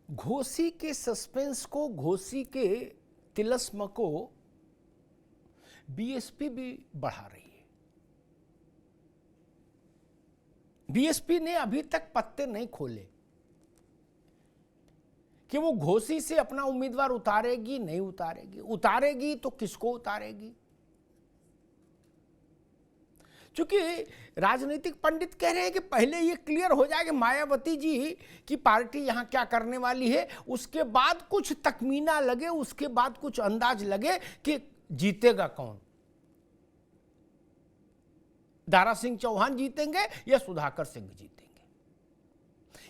घोसी के सस्पेंस को, घोसी के तिलस्म को बीएसपी भी बढ़ा रही है। बीएसपी ने अभी तक पत्ते नहीं खोले कि वो घोसी से अपना उम्मीदवार उतारेगी नहीं उतारेगी, उतारेगी तो किसको उतारेगी। क्योंकि राजनीतिक पंडित कह रहे हैं कि पहले ये क्लियर हो जाए कि मायावती जी की पार्टी यहां क्या करने वाली है, उसके बाद कुछ तखमीना लगे, उसके बाद कुछ अंदाज लगे कि जीतेगा कौन। दारा सिंह चौहान जीतेंगे या सुधाकर सिंह जीतेंगे।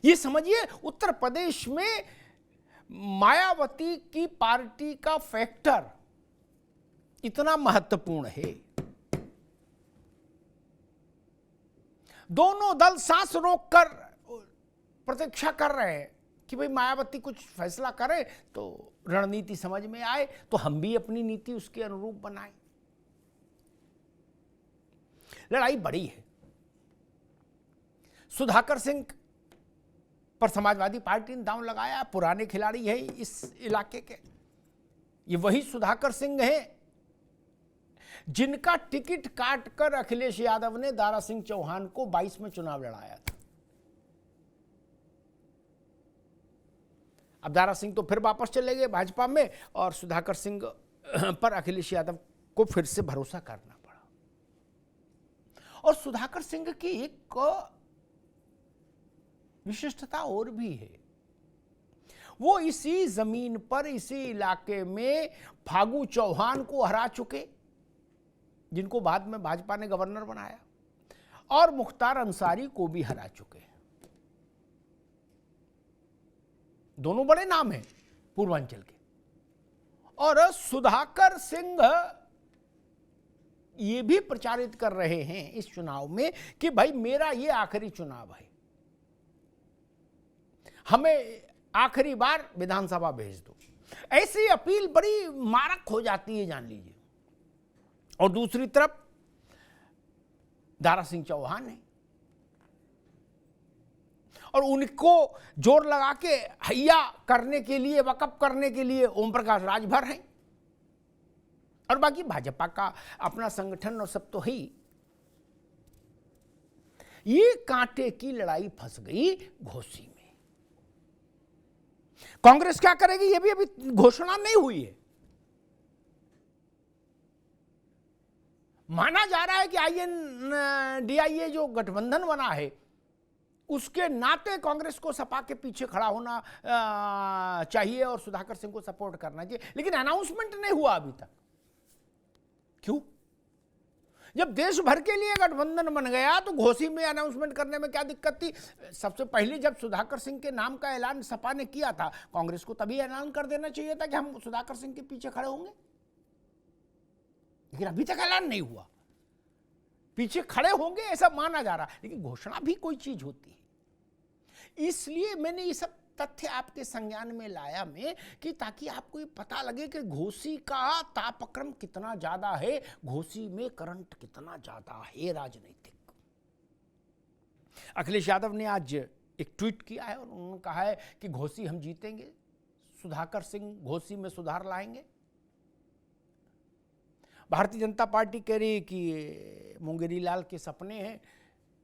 ये समझिए उत्तर प्रदेश में मायावती की पार्टी का फैक्टर इतना महत्वपूर्ण है। दोनों दल सांस रोककर प्रतीक्षा कर रहे हैं कि भाई मायावती कुछ फैसला करे तो रणनीति समझ में आए, तो हम भी अपनी नीति उसके अनुरूप बनाएं। लड़ाई बड़ी है। सुधाकर सिंह पर समाजवादी पार्टी ने दांव लगाया। पुराने खिलाड़ी है इस इलाके के। ये वही सुधाकर सिंह है जिनका टिकट काटकर अखिलेश यादव ने दारा सिंह चौहान को 22 में चुनाव लड़ाया था। अब दारा सिंह तो फिर वापस चले गए भाजपा में और सुधाकर सिंह पर अखिलेश यादव को फिर से भरोसा करना पड़ा। और सुधाकर सिंह की एक विशिष्टता और भी है। वो इसी जमीन पर, इसी इलाके में फागू चौहान को हरा चुके, जिनको बाद में भाजपा ने गवर्नर बनाया, और मुख्तार अंसारी को भी हरा चुके हैं। दोनों बड़े नाम हैं पूर्वांचल के। और सुधाकर सिंह ये भी प्रचारित कर रहे हैं इस चुनाव में कि भाई मेरा ये आखिरी चुनाव है, हमें आखिरी बार विधानसभा भेज दो। ऐसी अपील बड़ी मारक हो जाती है, जान लीजिए। और दूसरी तरफ दारा सिंह चौहान है और उनको जोर लगा के हैया करने के लिए, वकफ करने के लिए ओम प्रकाश राजभर हैं। और बाकी भाजपा का अपना संगठन और सब तो है ही। ये कांटे की लड़ाई फंस गई घोसी में। कांग्रेस क्या करेगी ये भी अभी घोषणा नहीं हुई है। माना जा रहा है कि INDIA जो गठबंधन बना है उसके नाते कांग्रेस को सपा के पीछे खड़ा होना चाहिए और सुधाकर सिंह को सपोर्ट करना चाहिए, लेकिन अनाउंसमेंट नहीं हुआ अभी तक। क्यों? जब देश भर के लिए गठबंधन बन गया तो घोसी में अनाउंसमेंट करने में क्या दिक्कत थी? सबसे पहले जब सुधाकर सिंह के नाम का ऐलान सपा ने किया था, कांग्रेस को तभी ऐलान कर देना चाहिए था कि हम सुधाकर सिंह के पीछे खड़े होंगे, लेकिन अभी तक ऐलान नहीं हुआ। पीछे खड़े होंगे ऐसा माना जा रहा है, लेकिन घोषणा भी कोई चीज होती है। इसलिए मैंने ये सब तथ्य आपके संज्ञान में लाया मैं कि ताकि आपको ये पता लगे कि घोसी का तापक्रम कितना ज्यादा है, घोसी में करंट कितना ज्यादा है राजनीतिक। अखिलेश यादव ने आज एक ट्वीट किया है और उन्होंने कहा है कि घोसी हम जीतेंगे, सुधाकर सिंह घोसी में सुधार लाएंगे। भारतीय जनता पार्टी कह रही है कि मुंगेरी लाल के सपने हैं,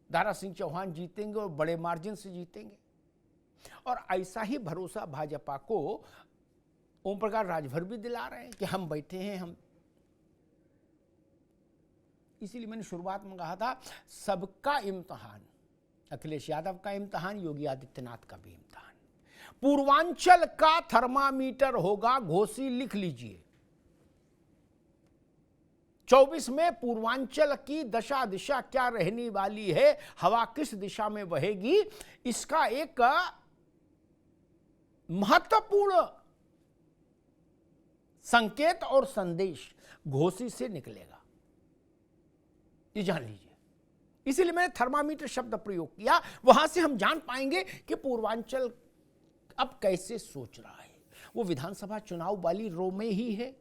दारा सिंह चौहान जीतेंगे और बड़े मार्जिन से जीतेंगे। और ऐसा ही भरोसा भाजपा को ओम प्रकाश राजभर भी दिला रहे हैं कि हम बैठे हैं। हम इसीलिए मैंने शुरुआत में कहा था सबका इम्तिहान, अखिलेश यादव का इम्तिहान, योगी आदित्यनाथ का भी इम्तिहान, पूर्वांचल का थर्मामीटर होगा घोसी। लिख लीजिए 24 में पूर्वांचल की दशा दिशा क्या रहने वाली है, हवा किस दिशा में बहेगी, इसका एक महत्वपूर्ण संकेत और संदेश घोसी से निकलेगा, ये जान लीजिए। इसीलिए मैंने थर्मामीटर शब्द प्रयोग किया। वहां से हम जान पाएंगे कि पूर्वांचल अब कैसे सोच रहा है। वो विधानसभा चुनाव वाली रो में ही है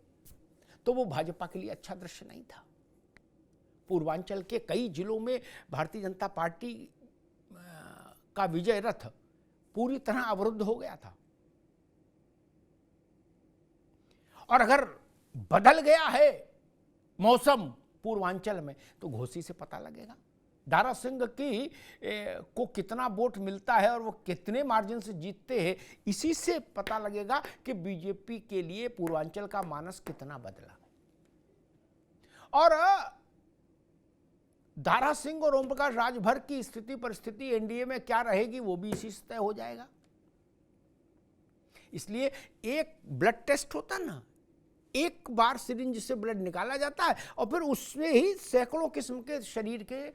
तो वो भाजपा के लिए अच्छा दृश्य नहीं था। पूर्वांचल के कई जिलों में भारतीय जनता पार्टी का विजय रथ पूरी तरह अवरुद्ध हो गया था। और अगर बदल गया है मौसम पूर्वांचल में तो घोसी से पता लगेगा। दारा सिंह की को कितना वोट मिलता है और वो कितने मार्जिन से जीतते हैं, इसी से पता लगेगा कि बीजेपी के लिए पूर्वांचल का मानस कितना बदला। और दारा सिंह और ओम प्रकाश राजभर की स्थिति परिस्थिति एनडीए में क्या रहेगी वो भी इसी से तय हो जाएगा। इसलिए एक ब्लड टेस्ट होता ना, एक बार सिरिंज से ब्लड निकाला जाता है और फिर उसमें ही सैकड़ों किस्म के शरीर के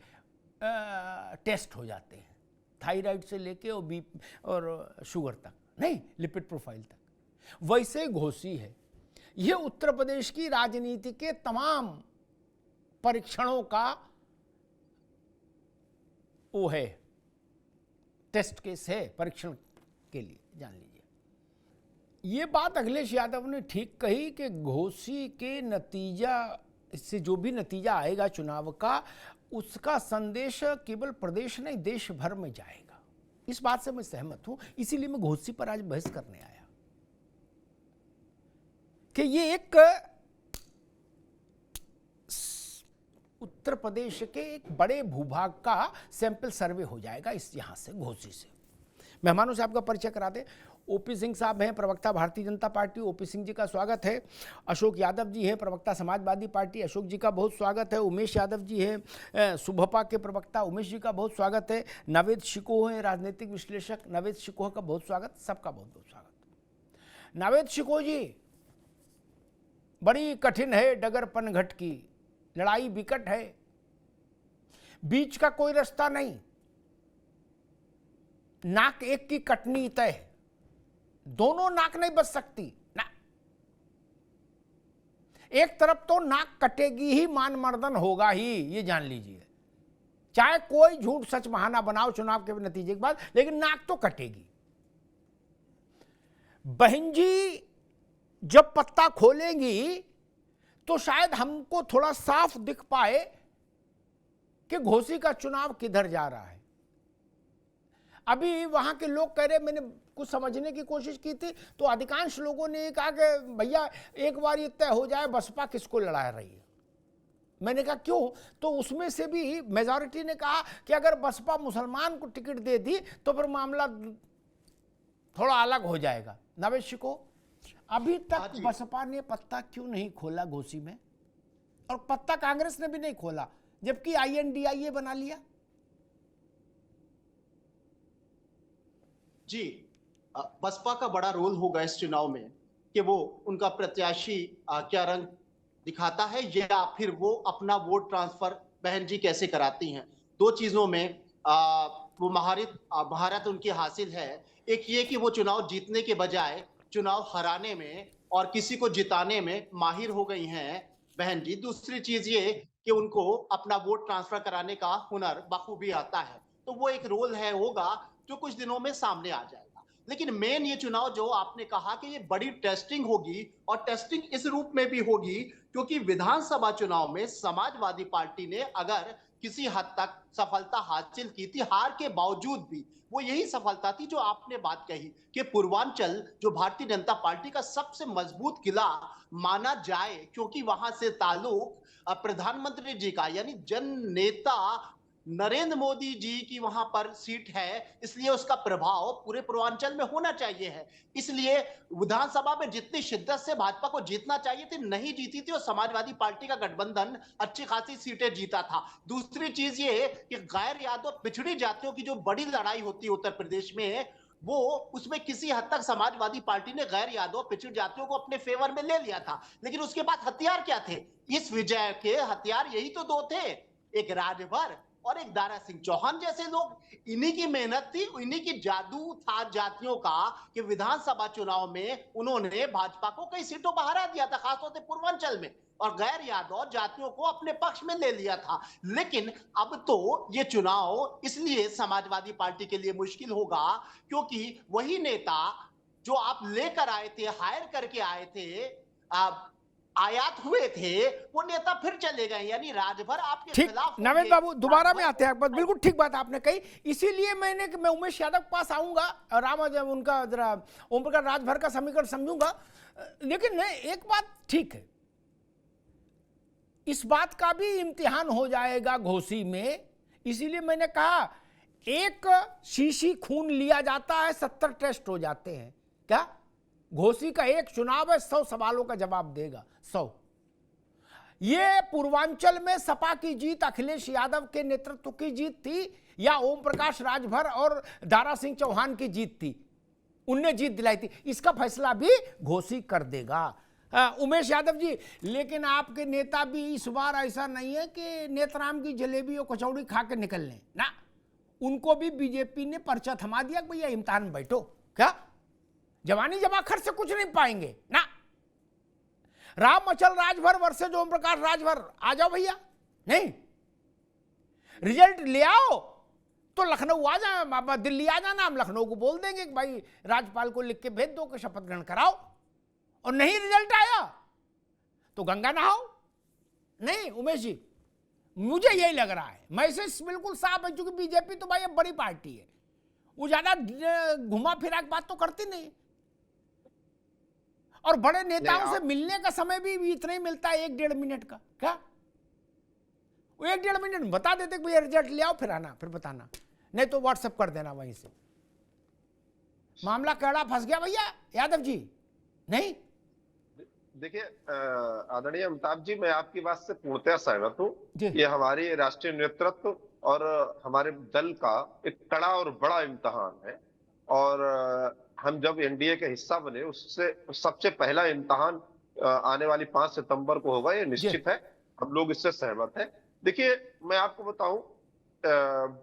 टेस्ट हो जाते हैं, थायराइड से लेके और बीपी और शुगर तक, नहीं लिपिड प्रोफाइल तक। वैसे घोसी है, यह उत्तर प्रदेश की राजनीति के तमाम परीक्षणों का वो है, टेस्ट केस है परीक्षण के लिए, जान लीजिए। ये बात अखिलेश यादव ने ठीक कही कि घोसी के नतीजा, इससे जो भी नतीजा आएगा चुनाव का, उसका संदेश केवल प्रदेश नहीं देश भर में जाएगा। इस बात से मैं सहमत हूं, इसीलिए मैं घोसी पर आज बहस करने आया कि ये एक उत्तर प्रदेश के एक बड़े भूभाग का सैंपल सर्वे हो जाएगा इस यहां से, घोसी से। मेहमानों से आपका परिचय करा दें। ओपी सिंह साहब हैं, प्रवक्ता भारतीय जनता पार्टी, ओपी सिंह जी का स्वागत है। अशोक यादव जी हैं, प्रवक्ता समाजवादी पार्टी, अशोक जी का बहुत स्वागत है। उमेश यादव जी हैं, सुभपा के प्रवक्ता, उमेश जी का बहुत स्वागत है। नवेद शिकोह हैं, राजनीतिक विश्लेषक, नवेद शिकोह का बहुत स्वागत, सबका बहुत बहुत स्वागत। नवेद शिकोह जी, बड़ी कठिन है डगर पनघट की, लड़ाई विकट है, बीच का कोई रास्ता नहीं, नाक एक की कटनी तय, दोनों नाक नहीं बच सकती ना, एक तरफ तो नाक कटेगी ही, मान मर्दन होगा ही, ये जान लीजिए। चाहे कोई झूठ सच बहाना बनाओ चुनाव के नतीजे के बाद, लेकिन नाक तो कटेगी। बहन जी जब पत्ता खोलेंगी तो शायद हमको थोड़ा साफ दिख पाए कि घोसी का चुनाव किधर जा रहा है। अभी वहां के लोग कह रहे, मैंने कुछ समझने की कोशिश की थी तो अधिकांश लोगों ने कहा कि भैया एक बार ये तय हो जाए बसपा किसको लड़ा रही है। मैंने कहा क्यों, तो उसमें से भी मेजॉरिटी ने कहा कि अगर बसपा मुसलमान को टिकट दे दी तो फिर मामला थोड़ा अलग हो जाएगा। नवेश को अभी तक बसपा ने पत्ता क्यों नहीं खोला घोसी में, और पत्ता कांग्रेस ने भी नहीं खोला, जबकि INDIA बना लिया। जी, बसपा का बड़ा रोल होगा इस चुनाव में कि वो उनका प्रत्याशी क्या रंग दिखाता है या फिर वो अपना वोट ट्रांसफर बहन जी कैसे कराती हैं। दो चीजों में वो महारत उनकी हासिल है। एक ये कि वो चुनाव जीतने के बजाय चुनाव हराने में और किसी को जिताने में माहिर हो गई हैं बहन जी। दूसरी चीज ये कि उनको अपना वोट ट्रांसफर कराने का हुनर बखूबी आता है, तो वो एक रोल है होगा जो कुछ दिनों में सामने आ जाएगा। लेकिन मेन ये चुनाव जो आपने कहा कि ये बड़ी टेस्टिंग होगी, और टेस्टिंग इस रूप में भी होगी क्योंकि विधानसभा चुनाव में समाजवादी पार्टी ने अगर किसी हद तक सफलता हासिल की थी, हार के बावजूद भी वो यही सफलता थी जो आपने बात कही कि पूर्वांचल जो भारतीय जनता पार्टी का सबसे मजबूत किला माना जाए, क्योंकि वहां से ताल्लुक प्रधानमंत्री जी का यानी जन नेता नरेंद्र मोदी जी की वहां पर सीट है, इसलिए उसका प्रभाव पूरे पूर्वांचल में होना चाहिए है। इसलिए विधानसभा में जितनी शिद्दत से भाजपा को जीतना चाहिए थी नहीं जीती थी, और समाजवादी पार्टी का गठबंधन अच्छी खासी सीटें जीता था। दूसरी चीज ये कि गैर यादव पिछड़ी जातियों की जो बड़ी लड़ाई होती है उत्तर प्रदेश में, वो उसमें किसी हद तक समाजवादी पार्टी ने गैर यादव पिछड़ी जातियों को अपने फेवर में ले लिया था। लेकिन उसके बाद हथियार क्या थे इस विजय के? हथियार यही तो दो थे, एक राजभर और एक दारा सिंह चौहान जैसे लोग। इन्हीं की मेहनत थी, इन्हीं की जादू था जातियों का कि विधानसभा चुनाव में उन्होंने भाजपा को कई सीटों पर हरा दिया था, खासतौर से पूर्वांचल में, और गैर यादव जातियों को अपने पक्ष में ले लिया था। लेकिन अब तो ये चुनाव इसलिए समाजवादी पार्टी के लिए मुश्किल होगा क्योंकि वही नेता जो आप लेकर आए थे, हायर करके आए थे, आयात हुए थे वो नेता फिर चले गए, यानी राजभर आपके ठीक, खिलाफ नवेद होंगे। बाबू दोबारा में राजभर आते हैं, बिल्कुल ठीक बात आपने कही। इसीलिए मैं उमेश यादव के पास आऊंगा, राम जब उनका जरा ओम प्रकाश राजभर का समीकरण समझूंगा। लेकिन एक बात ठीक है, इस बात का भी इम्तिहान हो जाएगा घोसी में। इसीलिए मैंने कहा एक शीशी खून लिया जाता है, 70 टेस्ट हो जाते हैं। क्या घोसी का एक चुनाव है, 100 सवालों का जवाब देगा, 100। ये पूर्वांचल में सपा की जीत अखिलेश यादव के नेतृत्व की जीत थी या ओम प्रकाश राजभर और दारा सिंह चौहान की जीत थी, उनने जीत दिलाई थी, इसका फैसला भी घोसी कर देगा। उमेश यादव जी, लेकिन आपके नेता भी इस बार ऐसा नहीं है कि नेतराम की जलेबी और कचौड़ी खा के निकल लें ना, उनको भी बीजेपी ने पर्चा थमा दिया कि भैया इम्तिहान में बैठो। क्या जवानी जमा खर्च से कुछ नहीं पाएंगे ना। राम अचल राजभर वर्सेज ओम प्रकाश राजभर, आ जाओ भैया, नहीं रिजल्ट ले आओ तो लखनऊ आ जाए, दिल्ली आ जाना, हम लखनऊ को बोल देंगे कि भाई राज्यपाल को लिख के भेज दो कि शपथ ग्रहण कराओ। और नहीं रिजल्ट आया तो गंगा नहाओ। नहीं उमेश जी, मुझे यही लग रहा है, मैसेज बिल्कुल साफ है, क्योंकि बीजेपी तो भाई अब बड़ी पार्टी है, वो ज्यादा घुमा फिरा के बात तो करती नहीं, और बड़े नेताओं से मिलने का समय भी इतना ही मिलता है, 1-1.5 मिनट का। क्या वो 1-1.5 मिनट में बता देते भैया रिजल्ट ले आओ, फिर आना, फिर बताना, नहीं तो व्हाट्सएप कर देना वहीं से। मामला कड़ा फंस गया भैया यादव जी। नहीं देखिए आदरणीय अमिताभ जी, मैं आपकी बात से पूर्णतः सहमत हूँ। ये हमारी राष्ट्रीय नेतृत्व और हमारे दल का एक कड़ा और बड़ा इम्तिहान है, और हम जब एनडीए के हिस्सा बने उससे सबसे पहला इम्तिहान आने वाली 5 सितंबर को होगा, ये निश्चित है, हम लोग इससे सहमत हैं। देखिए मैं आपको बताऊं,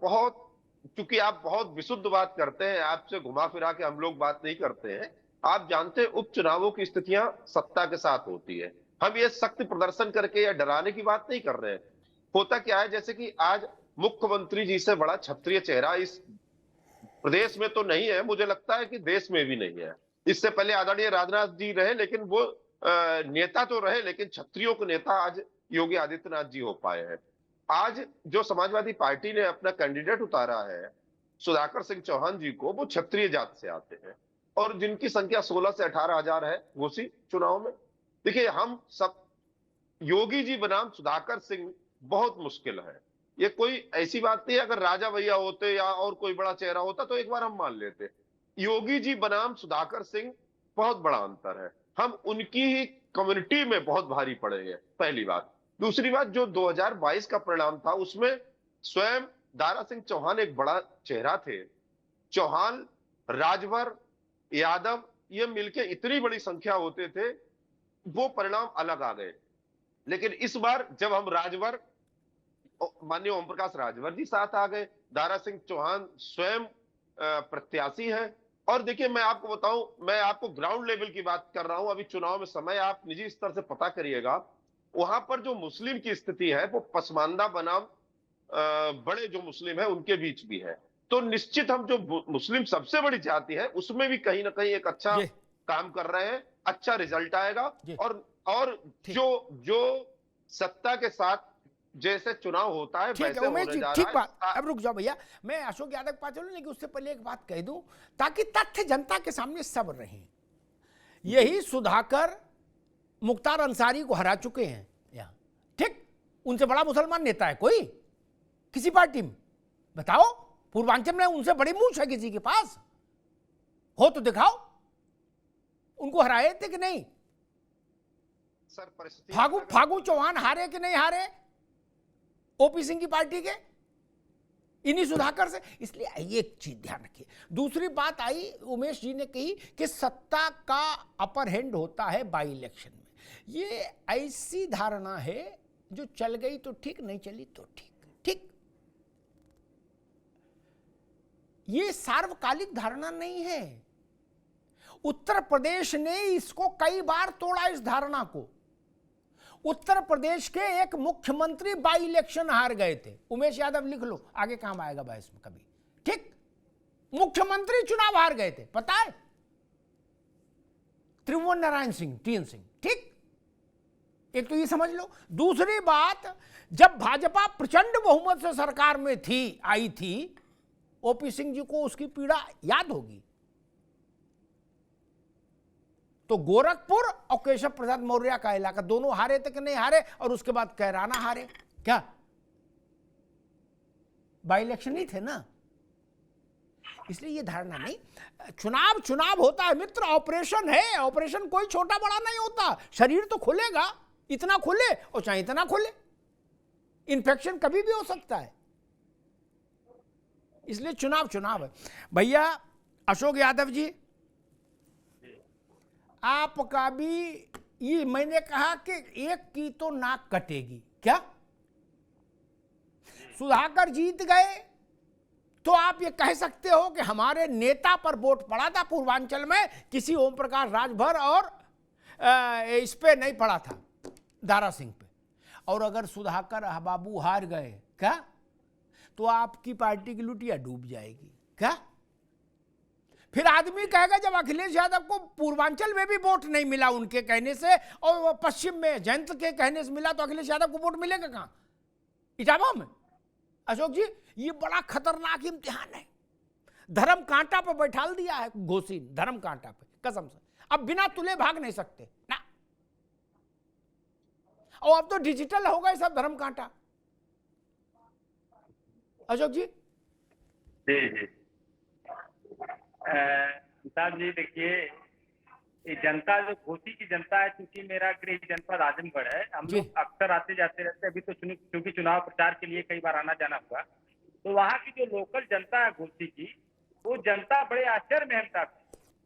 बहुत चूंकि आप बहुत विशुद्ध बात करते हैं, आपसे घुमा फिरा के हम लोग बात नहीं करते हैं। आप जानते हैं उपचुनावों की स्थितियां सत्ता के साथ होती है, हम ये शक्ति प्रदर्शन करके या डराने की बात नहीं कर रहे हैं। होता क्या है, जैसे कि आज मुख्यमंत्री जी से बड़ा क्षत्रिय चेहरा इस प्रदेश में तो नहीं है, मुझे लगता है कि देश में भी नहीं है। इससे पहले आदरणीय राजनाथ जी रहे, लेकिन वो नेता तो रहे, लेकिन क्षत्रियों के नेता आज योगी आदित्यनाथ जी हो पाए हैं। आज जो समाजवादी पार्टी ने अपना कैंडिडेट उतारा है सुधाकर सिंह चौहान जी को, वो क्षत्रिय जात से आते हैं, और जिनकी संख्या 16 से 18 हजार है घोसी चुनाव में। देखिए हम सब, योगी जी बनाम सुधाकर सिंह बहुत मुश्किल है, ये कोई ऐसी बात नहीं है। अगर राजा भैया होते या और कोई बड़ा चेहरा होता तो एक बार हम मान लेते। योगी जी बनाम सुधाकर सिंह बहुत बड़ा अंतर है, हम उनकी ही कम्युनिटी में बहुत भारी पड़ेंगे, पहली बात। दूसरी बात, जो 2022 का परिणाम था उसमें स्वयं दारा सिंह चौहान एक बड़ा चेहरा थे, चौहान राजभर यादव ये मिलके इतनी बड़ी संख्या होते थे, वो परिणाम अलग आ गए। लेकिन इस बार जब हम राजभर, माननीय ओम प्रकाश राजभर जी साथ आ गए, दारा सिंह चौहान स्वयं प्रत्याशी हैं। और देखिए मैं आपको बताऊं, मैं आपको ग्राउंड लेवल की बात कर रहा हूं, अभी चुनाव में समय आप निजी स्तर से पता करिएगा, वहां पर जो मुस्लिम की स्थिति है वो पसमानदा बनाम बड़े जो मुस्लिम है उनके बीच भी है। तो निश्चित हम जो मुस्लिम सबसे बड़ी जाति है उसमें भी कहीं ना कहीं एक अच्छा काम कर रहे हैं, अच्छा रिजल्ट आएगा। और जो सत्ता के साथ जैसे चुनाव होता है वैसे होने जा रहा है। ठीक बात, अब रुक जाओ भैया, मैं अशोक यादव के पास चलूं, लेकिन उससे पहले एक बात कह दूं ताकि तथ्य जनता के सामने सब रहे। यही सुधाकर मुख्तार अंसारी को हरा चुके हैं यहाँ, ठीक, उनसे बड़ा मुसलमान नेता है कोई किसी पार्टी में? बताओ, पूर्वांचल में उनसे बड़ी मूंछ है किसी के पास? हो तो दिखाओ, उनको हराए थे कि नहीं? सर फागू चौहान हारे कि नहीं हारे ओपी सिंह की पार्टी के, इन्हीं सुधाकर से? इसलिए एक चीज ध्यान रखिए। दूसरी बात आई, उमेश जी ने कही कि सत्ता का अपर हैंड होता है बाई इलेक्शन में। ये ऐसी धारणा है जो चल गई तो ठीक, नहीं चली तो ठीक। ठीक, ये सार्वकालिक धारणा नहीं है। उत्तर प्रदेश ने इसको कई बार तोड़ा, इस धारणा को। उत्तर प्रदेश के एक मुख्यमंत्री बाई इलेक्शन हार गए थे, उमेश यादव लिख लो, आगे काम आएगा बहस में कभी, ठीक, मुख्यमंत्री चुनाव हार गए थे, पता है, त्रिभुवन नारायण सिंह, टीएन सिंह, ठीक। एक तो ये समझ लो। दूसरी बात, जब भाजपा प्रचंड बहुमत से सरकार में आई थी, ओपी सिंह जी को उसकी पीड़ा याद होगी। तो गोरखपुर और केशव प्रसाद मौर्य का इलाका दोनों हारे थे कि नहीं हारे, और उसके बाद कैराना हारे, क्या बाई इलेक्शन ही थे ना। इसलिए ये धारणा नहीं, चुनाव होता है मित्र, ऑपरेशन है, ऑपरेशन कोई छोटा बड़ा नहीं होता। शरीर तो खुलेगा, इतना खुले और चाहे इतना खुले, इन्फेक्शन कभी भी हो सकता है। इसलिए चुनाव है। भैया अशोक यादव जी, आपका भी ये मैंने कहा कि एक की तो नाक कटेगी, क्या सुधाकर जीत गए तो आप ये कह सकते हो कि हमारे नेता पर वोट पड़ा था पूर्वांचल में, किसी ओम प्रकाश राजभर और इस पे नहीं पड़ा था, दारा सिंह पे। और अगर सुधाकर बाबू हार गए क्या, तो आपकी पार्टी की लुटिया डूब जाएगी क्या। फिर आदमी कहेगा जब अखिलेश यादव को पूर्वांचल में भी वोट नहीं मिला उनके कहने से, और पश्चिम में जयंत के कहने से मिला, तो अखिलेश यादव को वोट मिलेगा कहां, इटावा में। अशोक जी, ये बड़ा खतरनाक इम्तिहान है। धर्म कांटा पर बैठाल दिया है घोसी, धर्म कांटा पे कसम से। अब बिना तुले भाग नहीं सकते ना, और अब तो डिजिटल हो गए सब धर्म कांटा। अशोक जी जी अमिताभ जी, देखिए ये जनता जो घोसी की जनता है, क्योंकि मेरा गृह जनपद आजमगढ़ है, हम लोग अक्सर आते जाते रहते हैं। अभी तो क्योंकि चुनाव प्रचार के लिए कई बार आना जाना हुआ, तो वहाँ की जो लोकल जनता है घोसी की, वो जनता बड़े आश्चर्य में है।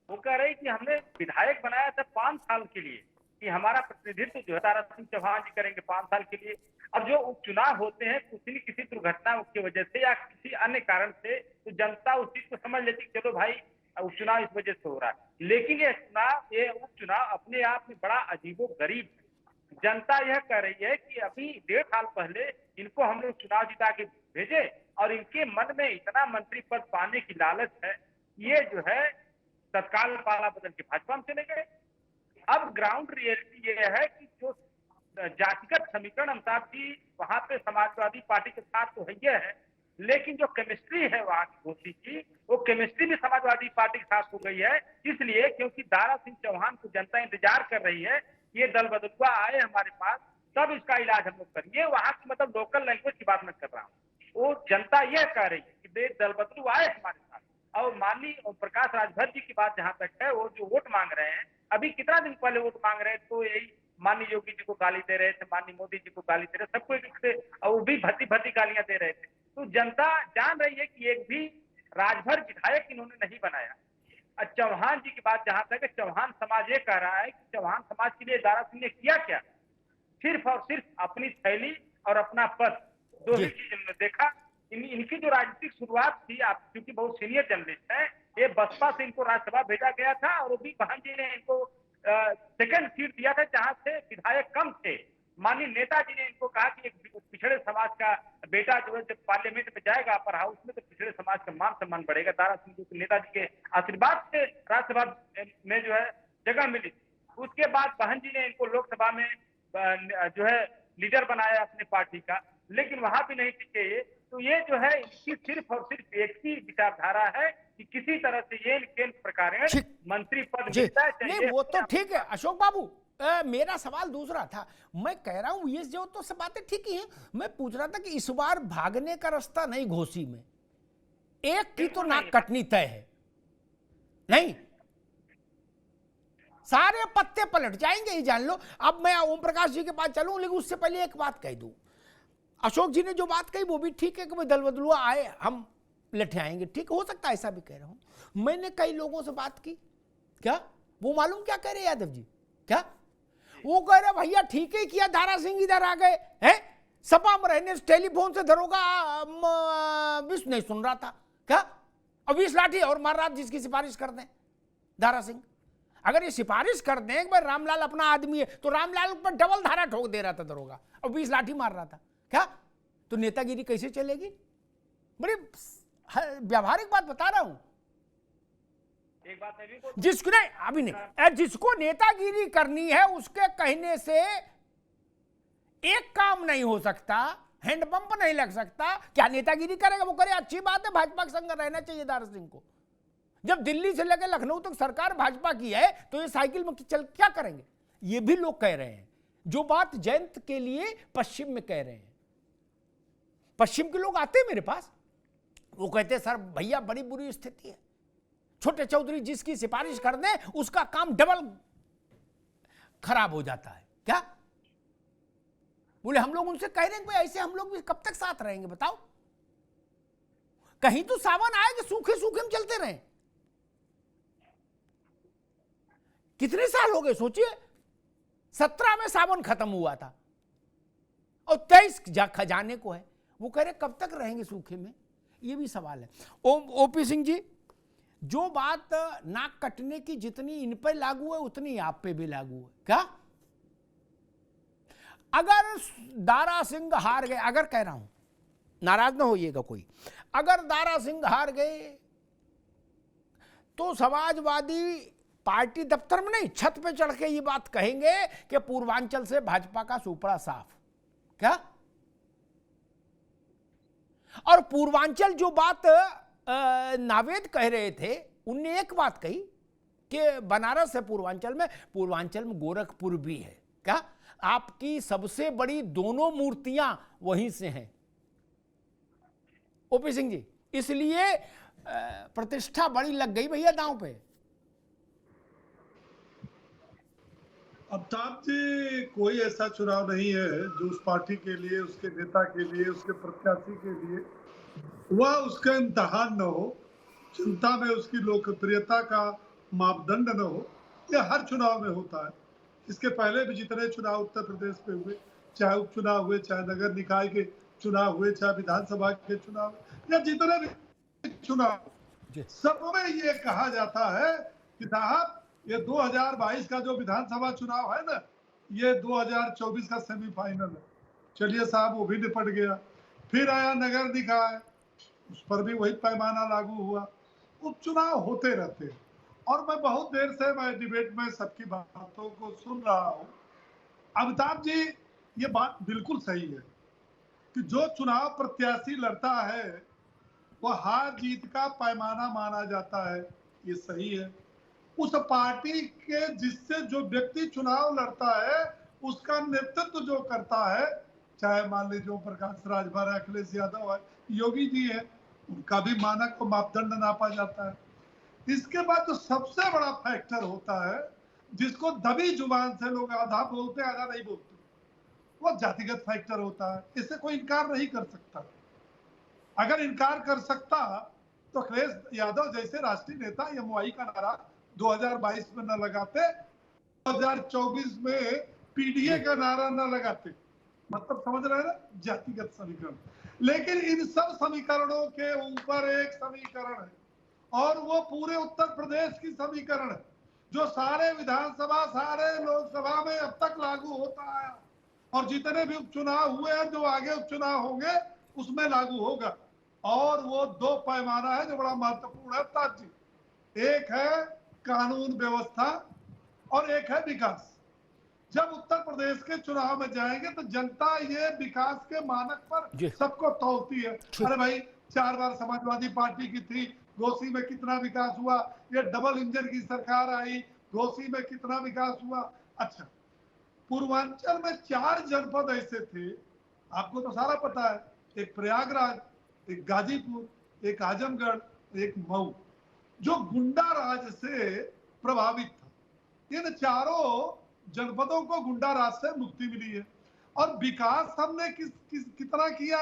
वो कह रही कि हमने विधायक बनाया था 5 साल के लिए, कि हमारा प्रतिनिधित्व जो है दारा सिंह चौहान जी करेंगे 5 साल के लिए। अब जो उपचुनाव होते हैं किसी दुर्घटना की वजह से या किसी अन्य कारण से, तो जनता उस चीज को समझ लेती, चलो भाई उपचुनाव इस वजह से हो रहा है। लेकिन ये उपचुनाव अपने आप में बड़ा अजीबोगरीब है। जनता यह कह रही है कि अभी 1.5 साल पहले इनको हम लोग चुनाव जिता के भेजे, और इनके मन में इतना मंत्री पद पाने की लालच है, ये जो है तत्काल पाला बदल के भाजपा में चले गए। अब ग्राउंड रियलिटी ये है कि जो जातिगत समीकरण अमिताभ जी वहां पे समाजवादी पार्टी के साथ तो है, लेकिन जो केमिस्ट्री है वहां की घोसी की, वो केमिस्ट्री भी समाजवादी पार्टी के साथ हो गई है। इसलिए क्योंकि दारा सिंह चौहान को जनता इंतजार कर रही है, ये दल बदलुआ आए हमारे पास, तब इसका इलाज हम लोग करेंगे। वहां की मतलब लोकल लैंग्वेज की बात मैं कर रहा हूँ। वो जनता यह कह रही है कि दल बदलुआ आए हमारे साथ। और माननीय ओम प्रकाश राजभर जी की बात जहां तक है, वो जो वोट मांग रहे हैं, अभी कितना दिन पहले वोट मांग रहे हैं, तो यही माननीय योगी जी को गाली दे रहे थे, माननीय मोदी जी को गाली दे रहे, सबको एक से, और वो भी भद्दी गालियां दे रहे थे। तो जनता जान रही है कि एक भी राजभर विधायक इन्होंने नहीं बनाया। चौहान जी की बात जहां तक है, चौहान समाज ये कह रहा है कि चौहान समाज के लिए दारा सिंह ने किया क्या, सिर्फ और सिर्फ अपनी थैली और अपना पद, दो ही चीज इन्होंने देखा। इनकी जो राजनीतिक शुरुआत थी, आप क्योंकि बहुत सीनियर जर्नलिस्ट है, ये बसपा से इनको राज्यसभा भेजा गया था, और वो भी बहन जी ने इनको सेकंड सीट दिया था जहां से विधायक कम थे। माननीय नेताजी ने इनको कहा कि एक पिछड़े समाज का बेटा जो है जब पार्लियामेंट में जाएगा अपर हाउस में, तो पिछड़े समाज का मान सम्मान बढ़ेगा। दारा सिंह को नेताजी के आशीर्वाद से राज्यसभा में जो है जगह मिली। उसके बाद बहन जी ने इनको लोकसभा में जो है लीडर बनाया अपने पार्टी का, लेकिन वहां भी नहीं टिके ये। तो ये जो है इसकी सिर्फ और सिर्फ एक ही विचारधारा है कि किसी तरह से ये प्रकार मंत्री पद मिलता है। नहीं वो तो ठीक है अशोक बाबू, मेरा सवाल दूसरा था। मैं कह रहा हूं ये जो तो सब बातें ठीक ही हैं, मैं पूछ रहा था कि इस बार भागने का रास्ता नहीं घोसी में, एक की तो नाक कटनी तय है, नहीं सारे पत्ते पलट जाएंगे, ये जान लो। अब मैं ओम प्रकाश जी के पास चलूं, लेकिन उससे पहले एक बात कह दूं। अशोक जी ने जो बात कही वो भी ठीक है कि भाई दल बदलुआ आए हम लठे आएंगे, ठीक हो सकता है, ऐसा भी कह रहा हूं। मैंने कई लोगों से बात की, क्या वो मालूम क्या कह रहे यादव जी, क्या वो कह रहे भैया ठीक ही किया दारा सिंह इधर आ गए हैं, सपा में रहने टेलीफोन से धरोगा विश्व नहीं सुन रहा था क्या, अब 20 लाठी और मार रहा जिसकी सिफारिश कर दें दारा सिंह। अगर ये सिफारिश कर दें एक बार, रामलाल अपना आदमी है, तो रामलाल पर डबल धारा ठोक दे रहा था दरोगा, और 20 लाठी मार रहा था क्या, तो नेतागिरी कैसे चलेगी। बड़ी व्यावहारिक बात बता रहा हूं। एक बात मैं भी जिसको नहीं अभी नहीं, जिसको नेतागिरी करनी है उसके कहने से एक काम नहीं हो सकता, हैंडपंप नहीं लग सकता, क्या नेतागिरी करेगा? वो करे, अच्छी बात है, भाजपा के संग रहना चाहिए दारा सिंह को। जब दिल्ली से लेकर लखनऊ तक सरकार भाजपा की है तो ये साइकिल में चल क्या करेंगे? ये भी लोग कह रहे हैं, जो बात जयंत के लिए पश्चिम में कह रहे हैं। पश्चिम के लोग आते हैं मेरे पास, वो कहते हैं सर भैया बड़ी बुरी स्थिति है, छोटे चौधरी जिसकी सिफारिश कर दें उसका काम डबल खराब हो जाता है। क्या बोले? हम लोग उनसे कह रहे हैं भाई ऐसे हम लोग भी कब तक साथ रहेंगे बताओ? कहीं तो सावन आए कि सूखे सूखे में चलते रहे। कितने साल हो गए सोचिए, 17 में सावन खत्म हुआ था और 23 खजाने को है, वो कह रहे कब तक रहेंगे सूखे में? ये भी सवाल है। ओपी सिंह जी, जो बात नाक कटने की जितनी इन पर लागू है उतनी आप पे भी लागू है क्या? अगर दारा सिंह हार गए, अगर कह रहा हूं, नाराज ना होइएगा कोई, अगर दारा सिंह हार गए तो समाजवादी पार्टी दफ्तर में नहीं, छत पे चढ़ के ये बात कहेंगे कि पूर्वांचल से भाजपा का सुपड़ा साफ। क्या? और पूर्वांचल जो बात नावेद कह रहे थे, उनने एक बात कही कि बनारस है पूर्वांचल में गोरखपुर भी है। क्या? आपकी सबसे बड़ी दोनों मूर्तियां वहीं से हैं ओपी सिंह जी, इसलिए प्रतिष्ठा बड़ी लग गई भैया दांव पे। अमिताभ जी, कोई ऐसा चुनाव नहीं है जो उस पार्टी के लिए, उसके नेता के लिए, उसके प्रत्याशी के लिए वह उसका इम्तहान न हो, जनता में उसकी लोकप्रियता का मापदंड न हो। यह हर चुनाव में होता है। इसके पहले भी जितने चुनाव उत्तर प्रदेश में हुए, चाहे उपचुनाव हुए, चाहे नगर निकाय के चुनाव हुए, चाहे विधानसभा के चुनाव या जितने भी चुनाव, सब में ये कहा जाता है कि साहब ये 2022 का जो विधानसभा चुनाव है ना, ये 2024 का सेमीफाइनल है। चलिए साहब, वो भी निपट गया। फिर आया नगर निकाय, उस पर भी वही पैमाना लागू हुआ। उपचुनाव होते रहते हैं और मैं बहुत देर से मैं डिबेट में सबकी बातों को सुन रहा हूँ। अमिताभ जी, ये बात बिल्कुल सही है कि जो चुनाव प्रत्याशी लड़ता है वह हार जीत का पैमाना माना जाता है, ये सही है। उस पार्टी के जिससे जो व्यक्ति चुनाव लड़ता है उसका नेतृत्व जो करता है, चाहे मान लीजिए ओम प्रकाश राजभर है, अखिलेश यादव है, योगी जी है, उनका भी मानक को मापदंड नापा जाता है। इसके बाद जो सबसे बड़ा फैक्टर होता है, जिसको दबी जुबान से लोग आधा बोलते आधा नहीं बोलते, वो जातिगत फैक्टर होता है। इससे कोई इनकार नहीं कर सकता। अगर इनकार कर सकता तो अखिलेश यादव जैसे राष्ट्रीय नेता एमओआई का नारा 2022 में न लगाते, 2024 में पीडीए का नारा न लगाते। मतलब समझ रहे हैं ना, जातिगत समीकरण। लेकिन इन सब समीकरणों के ऊपर एक समीकरण है और वो पूरे उत्तर प्रदेश की समीकरण है, जो सारे विधानसभा, सारे लोकसभा में अब तक लागू होता है और जितने भी उपचुनाव हुए हैं, जो आगे उपचुनाव होंगे, उसमें लागू होगा। और वो दो पैमाना है जो बड़ा महत्वपूर्ण है ताज जी। एक है कानून व्यवस्था और एक है विकास। जब उत्तर प्रदेश के चुनाव में जाएंगे तो जनता ये विकास के मानक पर सबको तौलती है। अरे भाई, 4 बार समाजवादी पार्टी की थी, घोसी में कितना विकास हुआ, ये डबल इंजन की सरकार आई, घोसी में कितना विकास हुआ। अच्छा, पूर्वांचल में 4 जनपद ऐसे थे, आपको तो सारा पता है, एक प्रयागराज, एक गाजीपुर, एक आजमगढ़, एक मऊ, जो गुंडा राज से प्रभावित था। इन चारों जनपदों को गुंडा राज से मुक्ति मिली है। और विकास हमने कितना किया,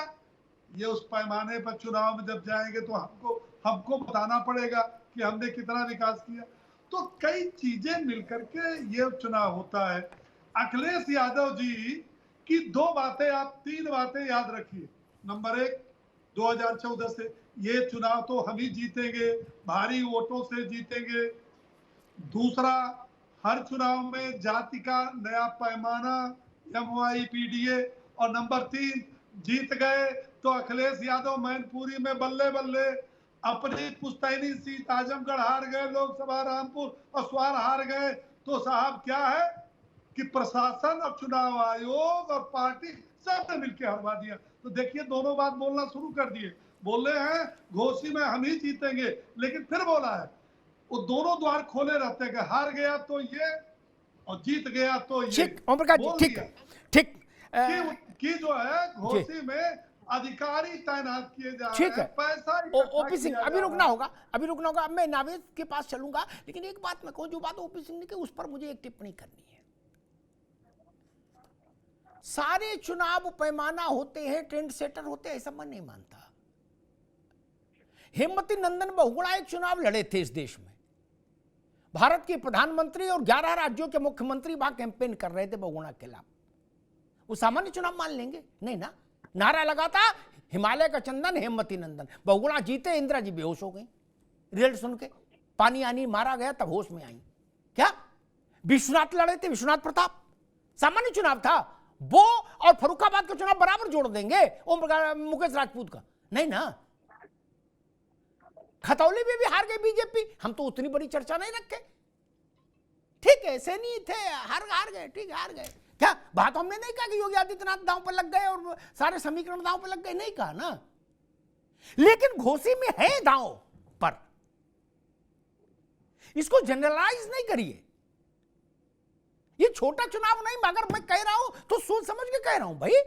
ये उस पैमाने पर चुनाव में जब जाएंगे तो हमको बताना पड़ेगा कि हमने कितना विकास किया। तो कई चीजें मिलकर के ये चुनाव होता है। अखिलेश यादव जी की 2 बातें, आप 3 बातें याद रखिए। नंबर 1, 2014 से ये चुनाव तो हम ही जीतेंगे, भारी वोटों से जीतेंगे। दूसरा, हर चुनाव में जाति का नया पैमाना, एमओआई, पीडीए। और नंबर 3, जीत गए तो अखिलेश यादव मैनपुरी में बल्ले बल्ले, अपनी पुश्तैनी सीट आजमगढ़ हार गए, लोकसभा रामपुर और स्वार हार गए, तो साहब क्या है, कि प्रशासन और चुनाव आयोग और पार्टी सबने मिलकर हरवा दिया। तो देखिए दोनों बात बोलना शुरू कर दिए। बोल रहे हैं घोसी में हम ही जीतेंगे, लेकिन फिर बोला है वो दोनों द्वार खोले रहते हैं, हार गया तो ये और जीत गया तो ये। ठीक ओम प्रकाश जी, ठीक कि जो है घोसी में अधिकारी तैनात किए जा रहे हैं, पैसा ओपी सिंह अभी रुकना होगा, अब मैं नावेद के पास चलूंगा, लेकिन एक बात मैं कहूं, जो बात ओपी सिंह ने की उस पर मुझे एक टिप्पणी करनी है। सारे चुनाव पैमाना होते हैं, ट्रेंड सेटर होते हैं, ऐसा मैं नहीं मानता। हेमवती नंदन बहुगुणा एक चुनाव लड़े थे इस देश में, भारत के प्रधानमंत्री और 11 राज्यों के मुख्यमंत्री वहां कैंपेन कर रहे थे बहुगुणा के खिलाफ। वो सामान्य चुनाव मान लेंगे? नहीं ना। नारा लगा था हिमालय का चंदन हेमवती नंदन, बहुगुणा जीते, इंदिरा जी बेहोश हो गई रिजल्ट सुन के, पानी आनी मारा गया तब होश में आई। क्या विश्वनाथ लड़े थे, विश्वनाथ प्रताप, सामान्य चुनाव था वो, और फर्रुखाबाद का चुनाव बराबर जोड़ देंगे ओम प्रकाश मुकेश राजपूत का? नहीं ना। खतौली में भी हार गई बीजेपी, हम तो उतनी बड़ी चर्चा नहीं रखे, ठीक है सैनी थे, हार गए, ठीक है हार गए। क्या बात हमने नहीं कहा कि योगी आदित्यनाथ दांव पर लग गए और सारे समीकरण दांव पर लग गए, नहीं कहा ना, लेकिन घोसी में है दांव पर, इसको जनरलाइज नहीं करिए। ये छोटा चुनाव नहीं, मगर मैं कह रहा हूं तो सोच समझ के कह रहा हूं भाई।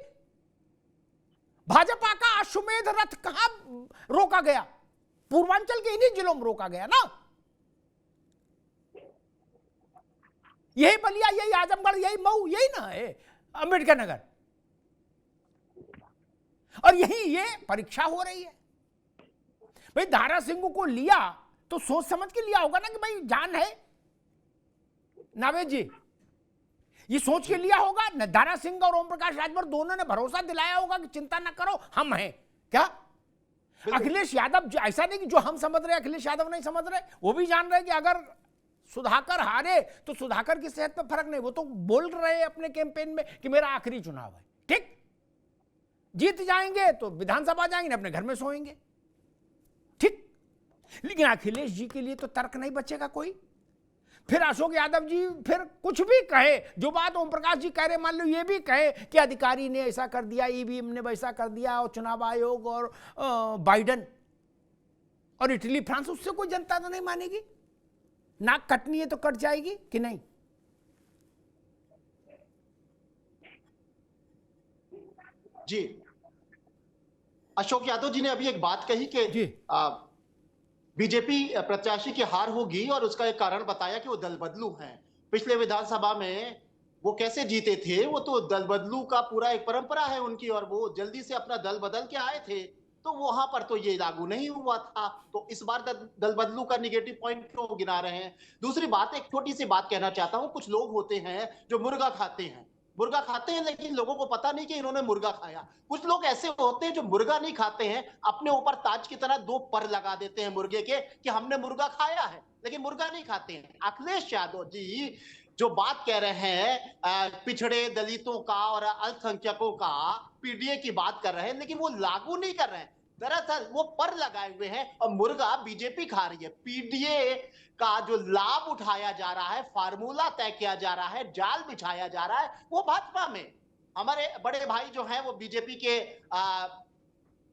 भाजपा का अश्वमेध रथ कहां रोका गया? पूर्वांचल के इन्हीं जिलों में रोका गया ना, यही बलिया, यही आजमगढ़, यही मऊ, यही ना है अंबेडकर नगर, और यही ये परीक्षा हो रही है भाई। दारा सिंह को लिया तो सोच समझ के लिया होगा ना कि भाई जान है, नावेद जी ये सोच के लिया होगा न। दारा सिंह और ओम प्रकाश राजभर दोनों ने भरोसा दिलाया होगा कि चिंता ना करो हम हैं। क्या अखिलेश यादव ऐसा नहीं कि जो हम समझ रहे अखिलेश यादव नहीं समझ रहे, वो भी जान रहे कि अगर सुधाकर हारे तो सुधाकर की सेहत पे फर्क नहीं, वो तो बोल रहे अपने कैंपेन में कि मेरा आखिरी चुनाव है। ठीक, जीत जाएंगे तो विधानसभा जाएंगे, अपने घर में सोएंगे, ठीक। लेकिन अखिलेश जी के लिए तो तर्क नहीं बचेगा कोई। फिर अशोक यादव जी फिर कुछ भी कहे, जो बात ओम प्रकाश जी कह रहे, मान लो ये भी कहे कि अधिकारी ने ऐसा कर दिया, ईवीएम ने वैसा कर दिया, और चुनाव आयोग और बाइडन और इटली फ्रांस, उससे कोई जनता तो नहीं मानेगी। नाक कटनी है तो कट जाएगी कि नहीं? जी, अशोक यादव जी ने अभी एक बात कही कि बीजेपी प्रत्याशी की हार होगी, और उसका एक कारण बताया कि वो दल बदलू हैं। पिछले विधानसभा में वो कैसे जीते थे, वो तो दल बदलू का पूरा एक परंपरा है उनकी, और वो जल्दी से अपना दल बदल के आए थे, तो वहां पर तो ये लागू नहीं हुआ था। तो इस बार दल बदलू का निगेटिव पॉइंट क्यों गिना रहे हैं? दूसरी बात, एक छोटी सी बात कहना चाहता हूं, कुछ लोग होते हैं जो मुर्गा खाते हैं, लेकिन लोगों को पता नहीं कि इन्होंने मुर्गा खाया। कुछ लोग ऐसे होते हैं जो मुर्गा नहीं खाते हैं, अपने ऊपर ताज की तरह 2 पर लगा देते हैं मुर्गे के कि हमने मुर्गा खाया है, लेकिन मुर्गा नहीं खाते हैं। अखिलेश यादव जी जो बात कह रहे हैं पिछड़े दलितों का और अल्पसंख्यकों का, पीडीए की बात कर रहे हैं, लेकिन वो लागू नहीं कर रहे हैं। दरअसल वो पर लगाए हुए हैं और मुर्गा बीजेपी खा रही है। पीडीए का जो लाभ उठाया जा रहा है, फार्मूला तय किया जा रहा है, जाल बिछाया जा रहा है, वो भाजपा में। हमारे बड़े भाई जो हैं वो बीजेपी के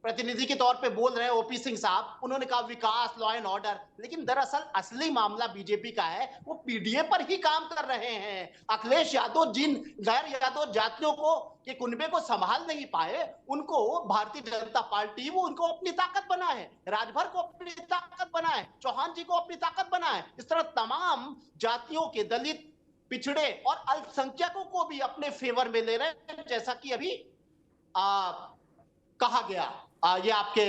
प्रतिनिधि के तौर पे बोल रहे हैं, ओपी सिंह साहब, उन्होंने कहा विकास, लॉ एंड ऑर्डर, लेकिन दरअसल असली मामला बीजेपी का है, वो पीडीए पर ही काम कर रहे हैं। अखिलेश यादव जिन गैर यादव जातियों को के कुनबे को संभाल नहीं पाए, उनको भारतीय जनता पार्टी वो उनको अपनी ताकत बनाए, राजभर को अपनी ताकत बनाए, चौहान जी को अपनी ताकत बनाए। इस तरह तमाम जातियों के, दलित, पिछड़े और अल्पसंख्यकों को भी अपने फेवर में ले रहे हैं, जैसा कि अभी कहा गया। ये आपके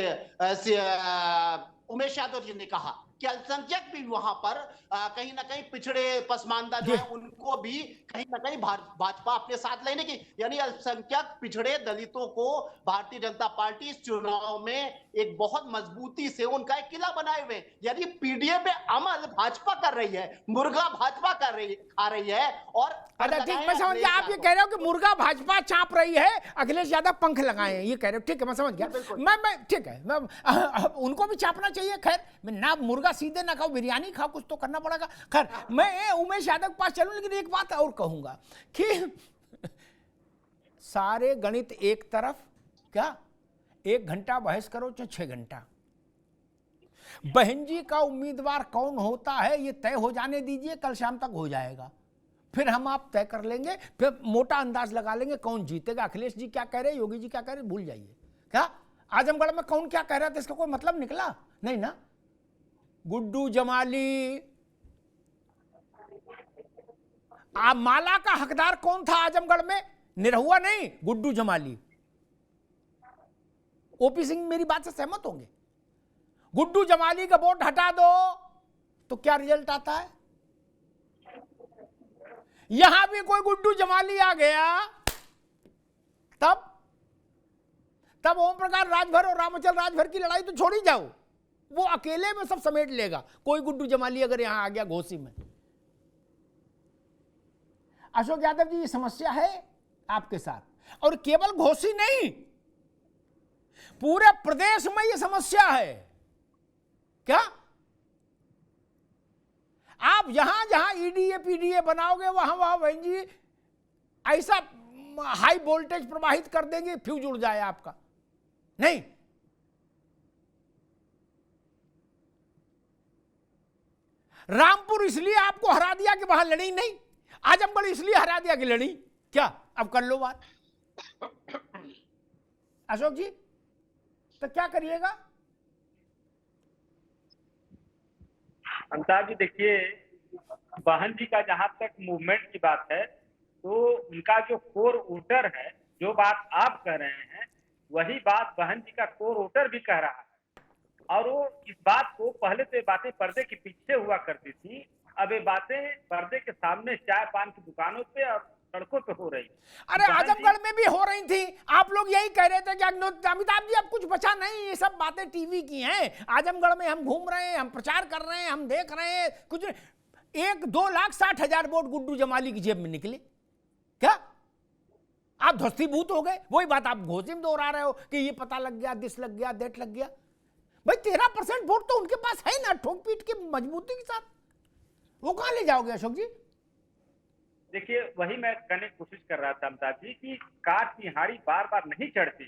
उमेश यादव जी ने कहा कि अल्पसंख्यक भी वहां पर कहीं ना कहीं पिछड़े पसमानदा जो है उनको भी कहीं ना कहीं भाजपा अपने साथ लेने की, यानी अल्पसंख्यक, पिछड़े, दलितों को भारतीय जनता पार्टी इस चुनाव में एक बहुत मजबूती से उनका एक किला बनाए हुए, यानी पीडीए पे अमल भाजपा कर रही है, मुर्गा भाजपा खा रही है। और ठीक, मैं समझ गया, आप ये कह रहे हो कि मुर्गा भाजपा चाप रही है, अखिलेश यादव पंख लगाए हैं, ये कह रहे हो, ठीक है मैं समझ गया। मैं ठीक है, मैं उनको भी चापना चाहिए, खैर ना मुर्गा मुर्गा सीधे ना खाओ, बिरयानी खाओ, कुछ तो करना पड़ेगा। खैर, मैं उमेश यादव के पास चलूं, लेकिन एक बात और कहूंगा कि सारे गणित एक तरफ, क्या 1 घंटा बहस करो चाहे 6 घंटा, बहन जी का उम्मीदवार कौन होता है ये तय हो जाने दीजिए, कल शाम तक हो जाएगा, फिर हम आप तय कर लेंगे, फिर मोटा अंदाज लगा लेंगे कौन जीतेगा। अखिलेश जी क्या कह रहे, योगी जी क्या कह रहे, भूल जाइए। क्या आजमगढ़ में कौन क्या कह रहा था, इसका कोई मतलब निकला नहीं ना। गुड्डू जमाली, माला का हकदार कौन था आजमगढ़ में, निरहुआ नहीं, गुड्डू जमाली। ओपी सिंह मेरी बात से सहमत होंगे। गुड्डू जमाली का वोट हटा दो तो क्या रिजल्ट आता है। यहां भी कोई गुड्डू जमाली आ गया तब ओम प्रकाश राजभर और रामचंद्र राजभर की लड़ाई तो छोड़ ही जाओ, वो अकेले में सब समेट लेगा। कोई गुड्डू जमाली अगर यहां आ गया घोसी में। अशोक यादव जी, ये समस्या है आपके साथ, और केवल घोसी नहीं, पूरे प्रदेश में ये समस्या है। क्या आप जहां जहां ईडीए पीडीए बनाओगे वहां वहां बहन जी ऐसा हाई वोल्टेज प्रवाहित कर देंगे फ्यूज उड़ जाए आपका। नहीं, रामपुर इसलिए आपको हरा दिया कि वहां लड़ी नहीं, आजमगढ़ इसलिए हरा दिया कि लड़ी। क्या अब कर लो बात अशोक जी, तो क्या करिएगा। अमिताभ जी देखिए, बहन जी का जहां तक मूवमेंट की बात है, तो उनका जो कोर वोटर है, जो बात आप कह रहे हैं वही बात बहन जी का कोर वोटर भी कह रहा है। और वो इस बात को, पहले तो ये बातें पर्दे के पीछे हुआ करती थी, अब ये बातें पर्दे के सामने चाय पान की दुकानों पे और सड़कों पे हो रही। अरे आजमगढ़ में भी हो रही थी, आप लोग यही कह रहे थे कि अमिताभ जी अब कुछ बचा नहीं, ये सब बातें टीवी की हैं। आजमगढ़ में हम घूम रहे हैं, हम प्रचार कर रहे हैं, हम देख रहे हैं, कुछ 1,2,60,000 वोट गुड्डू जमाली की जेब में निकले। क्या आप ध्वस्तीभूत हो गए। वही बात आप घोषी में दोहरा रहे हो कि ये पता लग गया, दिस लग गया, देट लग गया। भाई 13% वोट तो उनके पास है ना, ठोक पीट की मजबूती के साथ, वो कहां ले जाओगे अशोक जी। देखिए, वही मैं कहने की कोशिश कर रहा था अमिताभ जी कि काट की हाड़ी बार बार नहीं चढ़ती।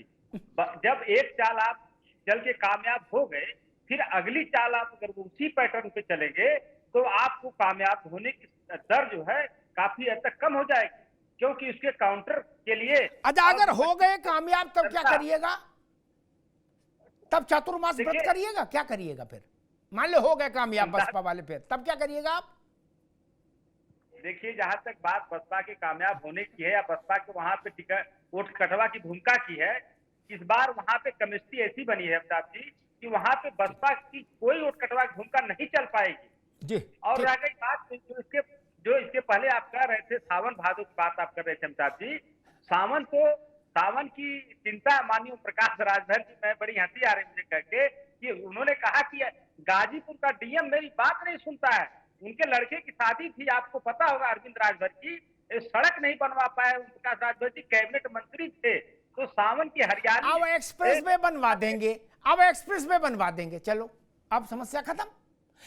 जब एक चाल आप चल के कामयाब हो गए, फिर अगली चाल आप अगर उसी पैटर्न पे चलेंगे तो आपको कामयाब होने की दर जो है काफी हद तक कम हो जाएगी, क्योंकि उसके काउंटर के लिए। अच्छा, अगर हो गए कामयाब तब क्या करिएगा, तब चातुर्मास व्रत करिएगा, क्या करिएगा फिर। मान लो हो गए कामयाब बसपा वाले, फिर तब क्या करिएगा आप। देखिए, जहां तक बात बसपा के कामयाब होने की है या बसपा के वहां पे टिकट वोट कटवा की भूमिका की है, इस बार वहां पे केमिस्ट्री ऐसी बनी है अमिताभ जी कि वहां पे बसपा की कोई वोट कटवा की भूमिका नहीं चल पाएगी जी। और रह गई बात जो इसके पहले आप कह रहे थे, सावन भादो की बात आप कर रहे थे अमिताभ जी। सावन की चिंता माननीय प्रकाश राजभर जी, मैं बड़ी हंसी आ रही मुझे कहके कि उन्होंने कहा कि गाजीपुर का डीएम मेरी बात नहीं सुनता है। उनके लड़के की शादी थी, आपको पता होगा, अरविंद राजभर की, सड़क नहीं बनवा पाए। प्रकाश राजभर जी कैबिनेट मंत्री थे, तो सावन की हरियाणा अब एक्सप्रेस वे बनवा देंगे, अब एक्सप्रेस वे बनवा देंगे, चलो अब समस्या खत्म।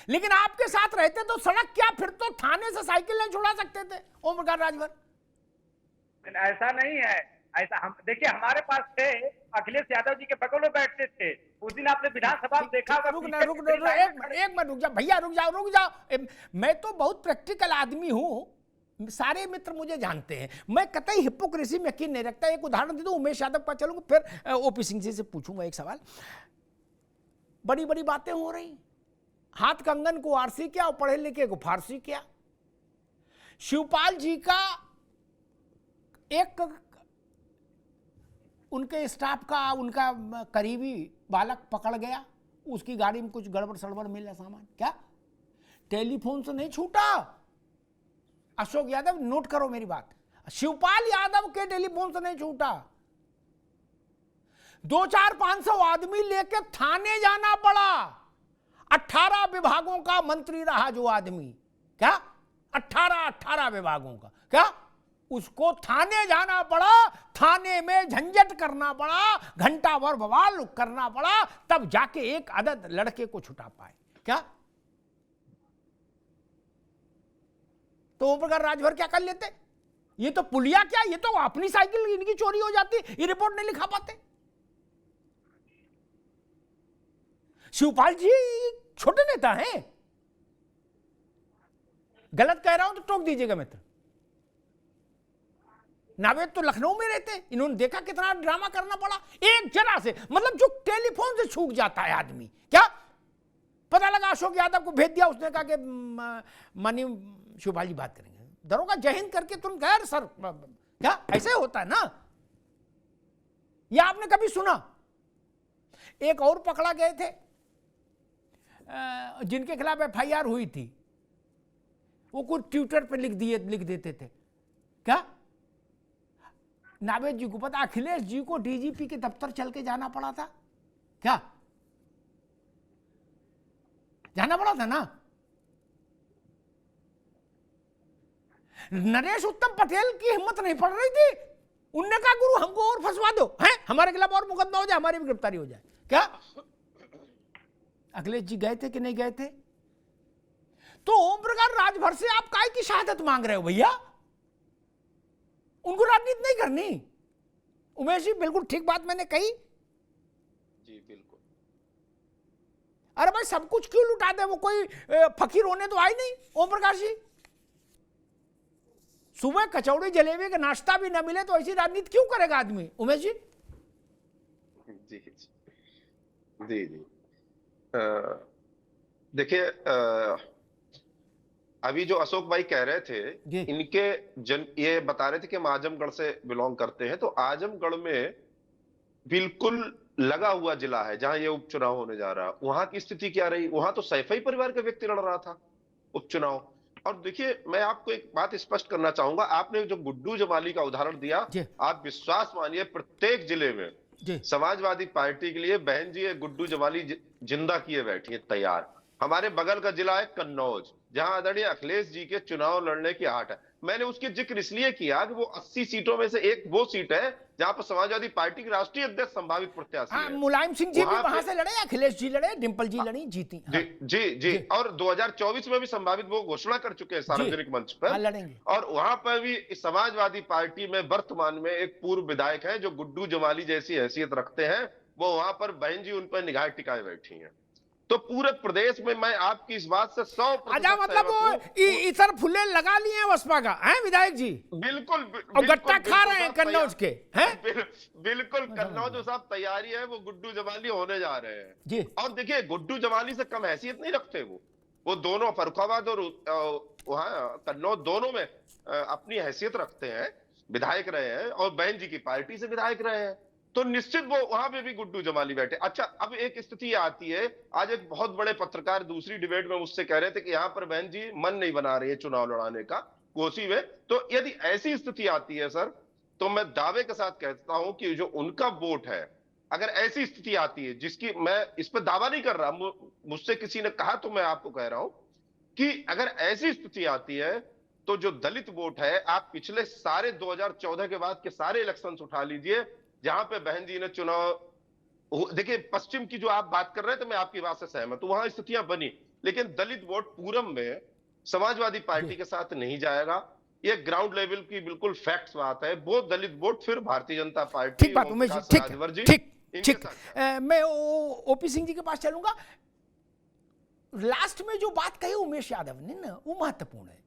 लेकिन आपके साथ रहते तो सड़क क्या, फिर तो थाने से साइकिल नहीं छुड़ा सकते थे ओम प्रकाश राजभर। ऐसा नहीं है, ऐसा हम देखिए, हमारे पास थे, अखिलेश यादव जी के बगल में बैठते थे। उस दिन आपने विधानसभा में देखा होगा। रुक एक मिनट रुक जाओ भैया, रुक जाओ। मैं तो बहुत प्रैक्टिकल आदमी हूं, सारे मित्र मुझे जानते हैं, मैं कतई हिपोक्रेसी में यकीन नहीं रखता। एक उदाहरण दे दो, उमेश यादव पर चलूंगा, फिर ओपी सिंह जी से पूछूंगा एक सवाल। बड़ी बड़ी बातें हो रही, हाथ कंगन को आरसी किया और पढ़े लिखे को फारसी किया। शिवपाल जी का एक उनके स्टाफ का, उनका करीबी बालक पकड़ गया, उसकी गाड़ी में कुछ गड़बड़ सड़बड़ मिला सामान। क्या टेलीफोन से नहीं छूटा। अशोक यादव नोट करो मेरी बात, शिवपाल यादव के टेलीफोन से नहीं छूटा। 200-500 आदमी लेके थाने जाना पड़ा। 18 विभागों का मंत्री रहा जो आदमी, क्या 18 विभागों का, क्या उसको थाने जाना पड़ा, थाने में झंझट करना पड़ा, घंटा भर बवाल करना पड़ा, तब जाके एक अदद लड़के को छुटा पाए। क्या तो ओम प्रकाश राजभर क्या कर लेते? ये तो पुलिया क्या, ये तो अपनी साइकिल इनकी चोरी हो जाती, ये रिपोर्ट नहीं लिखा पाते। शिवपाल जी छोटे नेता हैं, गलत कह रहा हूं तो टोक दीजिएगा मित्र। नावेद तो लखनऊ में रहते, इन्होंने देखा कितना ड्रामा करना पड़ा एक जरा से, मतलब जो टेलीफोन से छूट जाता है आदमी। क्या पता लगा अशोक यादव को भेज दिया, उसने कहा कि मानी शिवपाल जी बात करेंगे, दरोगा जय हिंद करके तुम गैर सर, क्या ऐसे होता है ना? या आपने कभी सुना? एक और पकड़ा गए थे जिनके खिलाफ FIR हुई थी, वो कुछ ट्विटर पे लिख देते थे। क्या नावेद जी को पता? अखिलेश जी को DGP के दफ्तर चल के जाना पड़ा था। क्या जाना पड़ा था ना? नरेश उत्तम पटेल की हिम्मत नहीं पड़ रही थी, उनने कहा गुरु हमको और फंसवा दो, हैं हमारे खिलाफ और मुकदमा हो जाए, हमारी भी गिरफ्तारी हो जाए। क्या अखिलेश जी गए थे कि नहीं गए थे? तो ओम प्रकाश राजभर से आप काय की शहादत मांग रहे हो भैया? उनको राजनीति नहीं करनी। उमेश जी बिल्कुल ठीक बात मैंने कही। जी बिल्कुल। अरे भाई सब कुछ क्यों लुटा दे? वो कोई फकीर होने तो आई नहीं ओम प्रकाश जी। सुबह कचौड़ी जलेबी का नाश्ता भी ना मिले तो ऐसी राजनीति क्यों करेगा आदमी? उमेश जी। जी जी जी देखिए, अभी जो अशोक भाई कह रहे थे, इनके ये बता रहे थे कि हम आजमगढ़ से बिलोंग करते हैं, तो आजमगढ़ में बिल्कुल लगा हुआ जिला है जहां ये उपचुनाव होने जा रहा है। वहां की स्थिति क्या रही? वहां तो सैफई परिवार का व्यक्ति लड़ रहा था उपचुनाव। और देखिए, मैं आपको एक बात स्पष्ट करना चाहूंगा, आपने जो गुड्डू जमाली का उदाहरण दिया, आप विश्वास मानिए प्रत्येक जिले में समाजवादी पार्टी के लिए बहन जी गुड्डू जमाली जिंदा किए बैठी है, तैयार। हमारे बगल का जिला है कन्नौज, जहां आदरणीय अखिलेश जी के चुनाव लड़ने की आहट है। मैंने उसके जिक्र इसलिए किया कि वो 80 सीटों में से एक वो सीट है जहां पर समाजवादी पार्टी के राष्ट्रीय अध्यक्ष संभावित प्रत्याशी हैं। मुलायम सिंह जी भी वहां से लड़े, अखिलेश जी लड़े, डिंपल जी लड़ी, जीती। जी और 2024 में भी संभावित वो घोषणा कर चुके हैं सार्वजनिक मंच पर, लड़ेंगे। और वहां पर भी समाजवादी पार्टी में वर्तमान में एक पूर्व विधायक है जो गुड्डू जमाली जैसी हैसियत रखते हैं, वो वहां पर बहन जी उन पर निगाह टिकाए बैठी हैं। तो पूरे प्रदेश में मैं आपकी इस बात से 100% मतलब वो इतर फुले लगा लिए हैं बसपा का, हैं विधायक जी? बिल्कुल। और गट्टा खा रहे हैं कन्नौज के, हैं? बिल्कुल कन्नौज जो साहब तैयारी है, वो गुड्डू जमाली होने जा रहे हैं जी। और देखिए, गुड्डू जमाली से कम हैसियत नहीं रखते वो दोनों फर्रुखाबाद और वहाँ कन्नौज दोनों में अपनी हैसियत रखते हैं, विधायक रहे हैं और बहन जी की पार्टी से विधायक रहे हैं, तो निश्चित वो वहां पे भी गुड्डू जमाली बैठे। अच्छा, अब एक स्थिति आती है, आज एक बहुत बड़े पत्रकार दूसरी डिबेट में मुझसे कह रहे थे कि यहाँ पर बहन जी मन नहीं बना रही है चुनाव लड़ाने का कोसी में। तो यदि ऐसी स्थिति आती है सर, तो मैं दावे के साथ कहता हूं कि जो उनका वोट है, अगर ऐसी स्थिति आती है, जिसकी मैं इस पर दावा नहीं कर रहा, मुझसे किसी ने कहा तो मैं आपको कह रहा हूं कि अगर ऐसी स्थिति आती है, तो जो दलित वोट है, आप पिछले सारे 2014 के बाद के सारे इलेक्शन उठा लीजिए जहां पे बहन जी ने चुनाव, देखिए पश्चिम की जो आप बात कर रहे थे, मैं आपकी बात से सहमत हूं, वहां स्थितियां बनी, लेकिन दलित वोट पूरब में समाजवादी पार्टी के साथ नहीं जाएगा। ये ग्राउंड लेवल की बिल्कुल फैक्ट्स बात है। वो दलित वोट फिर भारतीय जनता पार्टी, ठीक बात उमेश जी, ठीक। मैं ओपी सिंह जी के पास चलूंगा। लास्ट में जो बात कही उमेश यादव ने ना, वो महत्वपूर्ण है।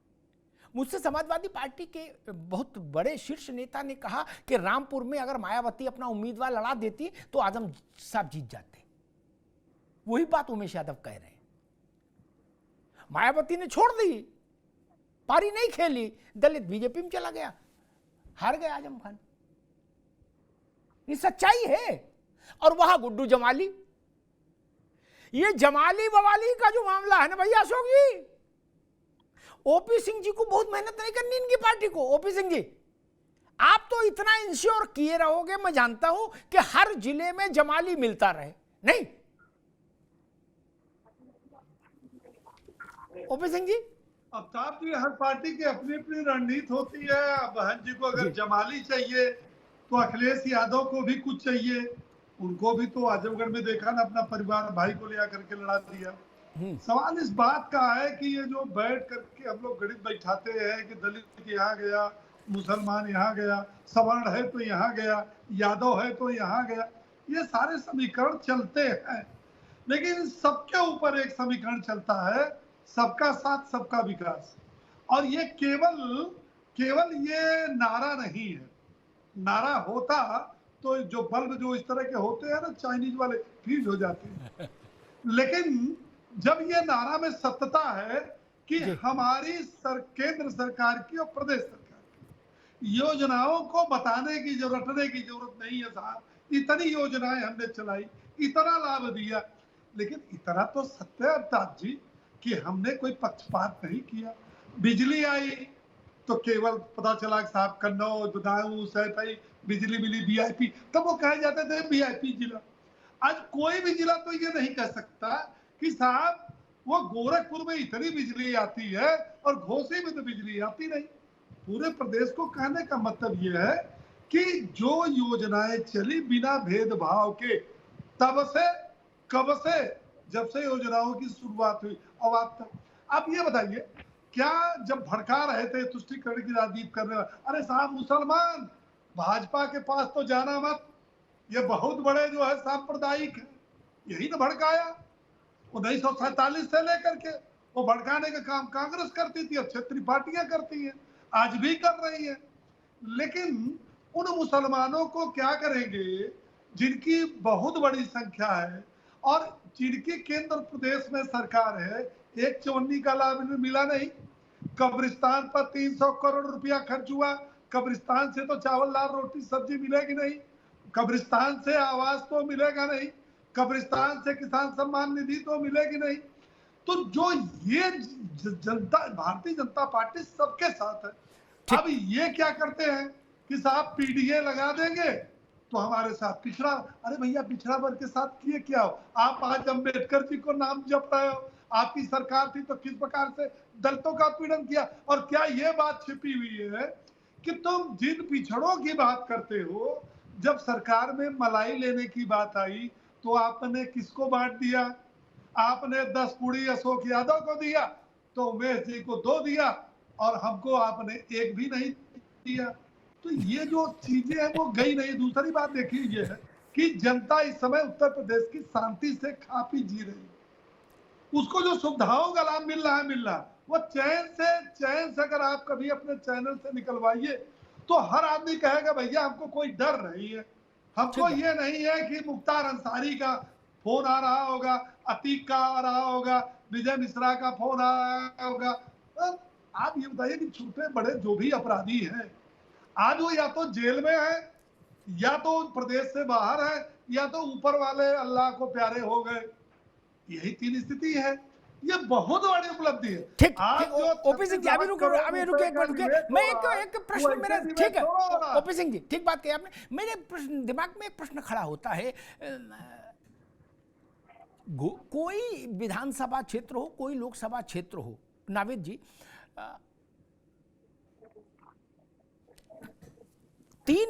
मुझसे समाजवादी पार्टी के बहुत बड़े शीर्ष नेता ने कहा कि रामपुर में अगर मायावती अपना उम्मीदवार लड़ा देती तो आजम साहब जीत जाते। वही बात उमेश यादव कह रहे हैं। मायावती ने छोड़ दी, पारी नहीं खेली, दलित बीजेपी में चला गया, हार गया आजम खान। ये सच्चाई है। और वहां गुड्डू जमाली, ये जमाली बवाली का जो मामला है ना भैया अशोक जी, ओपी सिंह जी को बहुत मेहनत नहीं करनी इनकी पार्टी को। ओपी सिंह जी, आप तो इतना इंश्योर किए रहोगे, मैं जानता हूं कि हर जिले में जमाली मिलता रहे, नहीं ओपी सिंह जी? अफ्ताब जी, हर पार्टी की अपनी अपनी रणनीति होती है। बहन जी को अगर जमाली चाहिए तो अखिलेश यादव को भी कुछ चाहिए। उनको भी तो आजमगढ़ में देखा ना, अपना परिवार भाई को ले आकर के लड़ा दिया। सवाल इस बात का है कि ये जो बैठ करके हम लोग गणित बैठाते हैं कि दलित यहाँ गया, मुसलमान यहाँ गया, सवर्ण है तो यहाँ गया, यादव है तो यहाँ गया, ये सारे समीकरण चलते हैं, लेकिन सबके ऊपर एक समीकरण चलता है, सबका साथ सबका विकास। और ये केवल ये नारा नहीं है। नारा होता तो जो बल्ब जो इस तरह के होते हैं ना चाइनीज वाले, फ्यूज हो जाते हैं। लेकिन जब ये नारा में सत्यता है कि हमारी केंद्र सरकार की और प्रदेश सरकार की योजनाओं को बताने की जरूरत नहीं है साहब, इतनी योजनाएं हमने चलाई, इतना लाभ दिया, लेकिन इतना तो सत्य है अवतार जी कि हमने कोई पक्षपात नहीं किया। बिजली आई तो केवल पता चला कि साहब कन्नौज, बदायूं, सैफई बिजली मिली वीआईपी, तब वो कहे जाते थे वीआईपी जिला। आज कोई भी जिला तो ये नहीं कह सकता कि साहब वो गोरखपुर में इतनी बिजली आती है और घोसी में तो बिजली आती नहीं। पूरे प्रदेश को कहने का मतलब ये है कि जो योजनाएं चली बिना भेदभाव के, तब से कब से, जब से योजनाओं की शुरुआत हुई और अब तक। आप ये बताइए, क्या जब भड़का रहे थे तुष्टिकरण की राजनीति करने वाले, अरे साहब मुसलमान भाजपा के पास तो जाना मत, ये बहुत बड़े जो है सांप्रदायिक है, यही तो भड़काया 1947 से लेकर के। वो भड़काने का काम कांग्रेस करती थी, अब क्षेत्रीय पार्टियां करती हैं, आज भी कर रही है। लेकिन उन मुसलमानों को क्या करेंगे जिनकी बहुत बड़ी संख्या है और जिनकी केंद्र प्रदेश में सरकार है, एक चवन्नी का लाभ मिला नहीं। कब्रिस्तान पर 300 करोड़ रुपया खर्च हुआ, कब्रिस्तान से तो चावल दाल रोटी सब्जी मिलेगी नहीं, कब्रिस्तान से आवास तो मिलेगा नहीं, कब्रिस्तान से किसान सम्मान निधि तो मिलेगी नहीं। तो जो ये जनता, भारतीय जनता पार्टी सबके साथ है। अब ये क्या करते हैं कि साहब पीडीए लगा देंगे तो हमारे साथ पिछड़ा, अरे भैया पिछड़ा वर्ग के साथ किए क्या हो आप? आज अम्बेडकर जी को नाम जप रहे हो, आपकी सरकार थी तो किस प्रकार से दलितों का पीड़न किया। और क्या ये बात छिपी हुई है कि तुम जिन पिछड़ों की बात करते हो, जब सरकार में मलाई लेने की बात आई तो आपने किसको बांट दिया? आपने 10 पूड़ी अशोक यादव को दिया, तो उमेश जी को 2 दिया और हमको आपने एक भी नहीं दिया। तो ये जो चीजें हैं वो गई नहीं। दूसरी बात देखिए ये है कि जनता इस समय उत्तर प्रदेश की शांति से खा पी जी रही है, उसको जो सुविधाओं का लाभ मिल रहा है वो चैन से अगर आप कभी अपने चैनल से निकलवाइए तो हर आदमी कहेगा भैया हमको कोई डर नहीं है, हमको ये नहीं है कि मुख्तार अंसारी का फोन आ रहा होगा, अतीक का आ रहा होगा, विजय मिश्रा का फोन आ रहा होगा। आप ये बताइए कि छोटे बड़े जो भी अपराधी हैं आज वो या तो जेल में है, या तो प्रदेश से बाहर है, या तो ऊपर वाले अल्लाह को प्यारे हो गए। यही 3 स्थिति है। ये बहुत बड़ी उपलब्धि है। ठीक, ओपी सिंह जी अभी रुके, मैं एक प्रश्न मेरा, ठीक है ओपी सिंह जी ठीक बात कही आपने। मेरे दिमाग में एक प्रश्न खड़ा होता है, कोई विधानसभा क्षेत्र हो, कोई लोकसभा क्षेत्र हो, नावेद जी,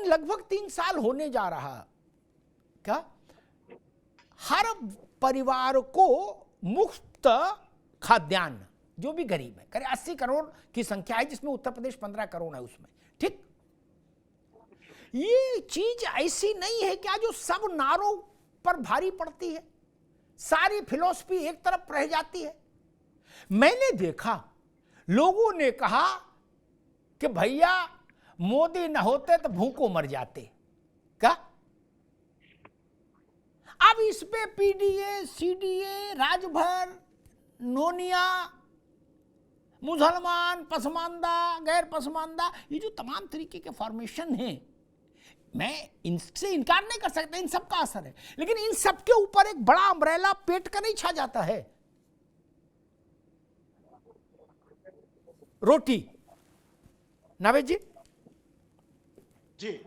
लगभग 3 साल होने जा रहा, क्या हर परिवार को मुफ्त खाद्यान्न, जो भी गरीब है, करीब 80 करोड़ की संख्या है, जिसमें उत्तर प्रदेश 15 करोड़ है उसमें, ठीक। ये चीज ऐसी नहीं है क्या जो सब नारों पर भारी पड़ती है, सारी फिलॉसफी एक तरफ रह जाती है। मैंने देखा लोगों ने कहा कि भैया मोदी न होते तो भूखों मर जाते, क्या? अब इस पे पीडीए, सीडीए, राजभर, नोनिया, मुसलमान, पसमानदा, गैर पसमानदा, ये जो तमाम तरीके के फॉर्मेशन हैं, मैं इनसे इनकार नहीं कर सकता, इन सब का असर है, लेकिन इन सब के ऊपर एक बड़ा अम्ब्रेला पेट का नहीं छा जाता है। रोटी, नावेद जी। जी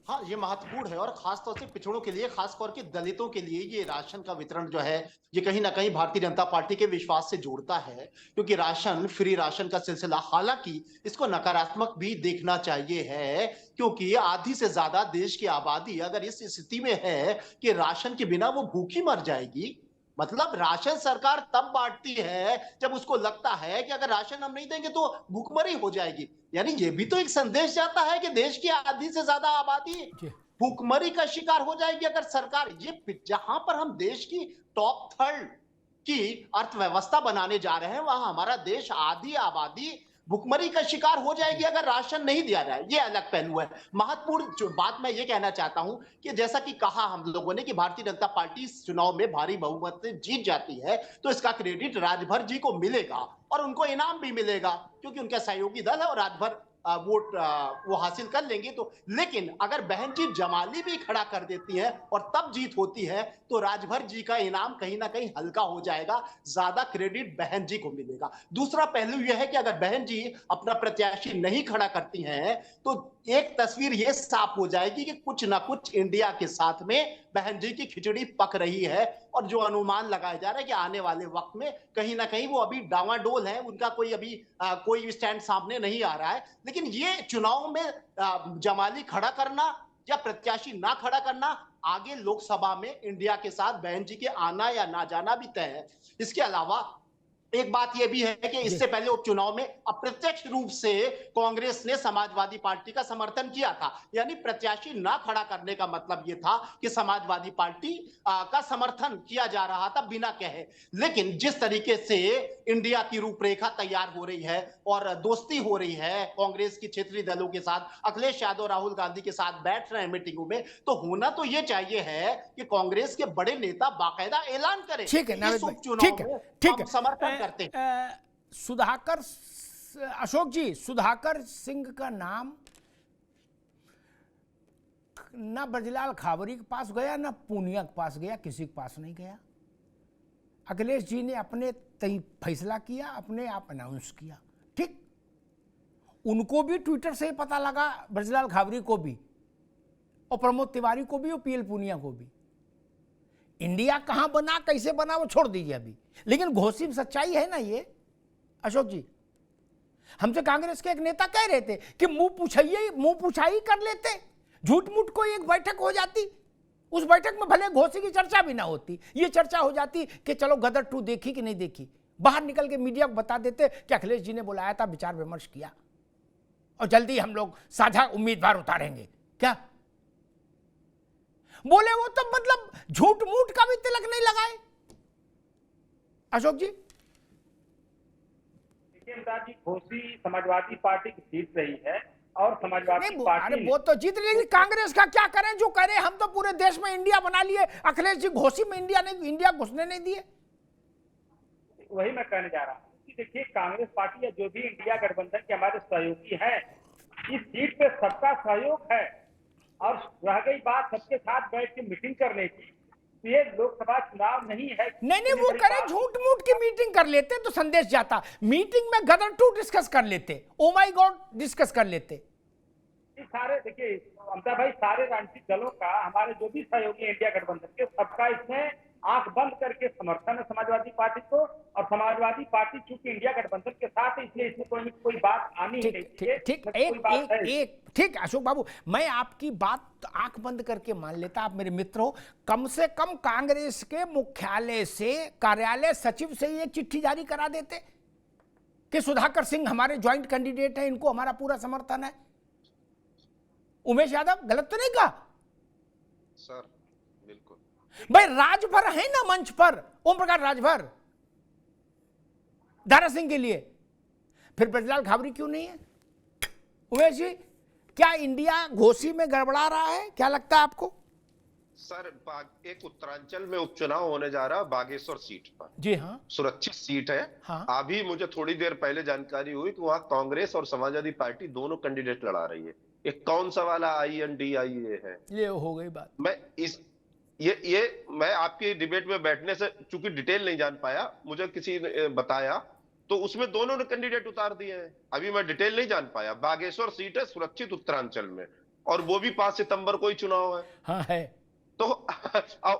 हाँ, ये महत्वपूर्ण है और खासतौर से पिछड़ों के लिए, खासतौर के दलितों के लिए ये राशन का वितरण जो है ये कहीं ना कहीं भारतीय जनता पार्टी के विश्वास से जोड़ता है, क्योंकि राशन, फ्री राशन का सिलसिला, हालांकि इसको नकारात्मक भी देखना चाहिए है, क्योंकि आधी से ज्यादा देश की आबादी अगर इस स्थिति में है कि राशन के बिना वो भूखी मर जाएगी, मतलब राशन सरकार तब बांटती है जब उसको लगता है कि अगर राशन हम नहीं देंगे तो भूखमरी हो जाएगी। यानी ये भी तो एक संदेश जाता है कि देश की आधी से ज्यादा आबादी भूखमरी का शिकार हो जाएगी अगर सरकार, ये जहां पर हम देश की टॉप थर्ड की अर्थव्यवस्था बनाने जा रहे हैं वहां हमारा देश आधी आबादी भुखमरी का शिकार हो जाएगी अगर राशन नहीं दिया जाए। ये अलग पहलू है। महत्वपूर्ण जो बात मैं ये कहना चाहता हूं कि जैसा कि कहा हम लोगों ने कि भारतीय जनता पार्टी इस चुनाव में भारी बहुमत से जीत जाती है तो इसका क्रेडिट राजभर जी को मिलेगा और उनको इनाम भी मिलेगा क्योंकि उनका सहयोगी दल है और राजभर वोट वो हासिल कर लेंगे। तो लेकिन अगर बहन जी जमाली भी खड़ा कर देती है और तब जीत होती है तो राजभर जी का इनाम कहीं ना कहीं हल्का हो जाएगा, ज्यादा क्रेडिट बहन जी को मिलेगा। दूसरा पहलू यह है कि अगर बहन जी अपना प्रत्याशी नहीं खड़ा करती हैं तो एक तस्वीर यह साफ हो जाएगी कि कुछ ना कुछ इंडिया के साथ में बहन जी की खिचड़ी पक रही है और जो अनुमान लगाया जा रहा है कि आने वाले वक्त में कहीं ना कहीं वो अभी डावाडोल है, उनका कोई अभी कोई स्टैंड सामने नहीं आ रहा है। लेकिन ये चुनाव में जमाली खड़ा करना या प्रत्याशी ना खड़ा करना आगे लोकसभा में इंडिया के साथ बहन जी के आना या ना जाना भी तय है। इसके अलावा एक बात यह भी है कि इससे पहले उपचुनाव में अप्रत्यक्ष रूप से कांग्रेस ने समाजवादी पार्टी का समर्थन किया था, यानी प्रत्याशी ना खड़ा करने का मतलब यह था कि समाजवादी पार्टी का समर्थन किया जा रहा था बिना कहे। लेकिन जिस तरीके से इंडिया की रूपरेखा तैयार हो रही है और दोस्ती हो रही है कांग्रेस की क्षेत्रीय दलों के साथ, अखिलेश यादव राहुल गांधी के साथ बैठ रहे हैं मीटिंगों में, तो होना तो यह चाहिए है कि कांग्रेस के बड़े नेता बाकायदा ऐलान करें। ठीक है नाविद भाई, ठीक है समर्थन करते सुधाकर अशोक जी, सुधाकर सिंह का नाम ना ब्रजलाल खाबरी के पास गया ना पूनिया के पास गया, किसी के पास नहीं गया। अखिलेश जी ने अपने तय फैसला किया, अपने आप अनाउंस किया। ठीक, उनको भी ट्विटर से पता लगा, ब्रजलाल खाबरी को भी और प्रमोद तिवारी को भी और पीएल पूनिया को भी। इंडिया कहां बना कैसे बना वो छोड़ दीजिए अभी, लेकिन घोषित सच्चाई है ना ये अशोक जी। हमसे कांग्रेस के एक नेता कह रहे थे कि मुंह पूछाई कर लेते, झूठ मूठ कोई एक बैठक हो जाती, उस बैठक में भले घोषी की चर्चा भी ना होती, ये चर्चा हो जाती कि चलो गदर 2 देखी कि नहीं देखी, बाहर निकल के मीडिया को बता देते कि अखिलेश जी ने बुलाया था, विचार विमर्श किया और जल्दी हम लोग साझा उम्मीदवार उतारेंगे। क्या बोले वो तो मतलब झूठ मूठ का भी तिलक नहीं लगाए अशोक जी। देखिए जी, घोषी समाजवादी पार्टी की जीत रही है और समाजवादी पार्टी, अरे वो तो जीत रही है, कांग्रेस का क्या करें, जो करे हम तो पूरे देश में इंडिया बना लिए, अखिलेश जी घोषी में इंडिया घुसने नहीं दिए। वही मैं कहने जा रहा हूँ कि देखिए कांग्रेस पार्टी या जो भी इंडिया गठबंधन के हमारे सहयोगी हैं, इस सीट पे सबका सहयोग है और रह गई बात सबके साथ बैठ के मीटिंग करने की, तो ये लोकसभा चुनाव नहीं है। नहीं वो करे झूठ मूठ की मीटिंग कर लेते तो संदेश जाता, मीटिंग में गदर 2 डिस्कस कर लेते, ओ माय गॉड डिस्कस कर लेते। सारे देखिए ममता भाई, सारे राजनीतिक दलों का, हमारे जो भी सहयोगी इंडिया गठबंधन के, सबका इसमें आंख बंद करके समर्थन है समाजवादी पार्टी को, और समाजवादी पार्टी चूंकि इंडिया गठबंधन के साथ है इसलिए इसमें कोई बात आनी ही नहीं। ठीक अशोक बाबू, मैं आपकी बात आंख बंद करके मान लेता, आप मेरे मित्र हो, कम से कम कांग्रेस के मुख्यालय से, कार्यालय सचिव से एक चिट्ठी जारी करा देते कि सुधाकर सिंह हमारे ज्वाइंट कैंडिडेट हैं, इनको हमारा पूरा समर्थन है। उमेश यादव गलत तो नहीं कहा सर? बिल्कुल भाई, राजभर है ना मंच पर, ओम प्रकाश राजभर दारा सिंह के लिए, फिर ब्रजलाल खाबरी क्यों नहीं है? उमेश जी, क्या इंडिया घोषी में गड़बड़ा रहा है, क्या लगता है आपको? सर, एक उत्तरांचल में उपचुनाव होने जा रहा है बागेश्वर सीट पर। जी हाँ, सुरक्षित सीट है। हाँ। अभी मुझे थोड़ी देर पहले जानकारी हुई कि वहां कांग्रेस और समाजवादी पार्टी दोनों कैंडिडेट लड़ा रही है। एक कौन सा वाला INDIA है, ये हो गई बात। मैं आपकी डिबेट में बैठने से चूंकि डिटेल नहीं जान पाया, मुझे किसी ने बताया तो उसमें दोनों ने कैंडिडेट उतार दिए हैं। अभी मैं डिटेल नहीं जान पाया। बागेश्वर सीट है सुरक्षित उत्तरांचल में, और वो भी 5 सितंबर को ही चुनाव है। हाँ है। तो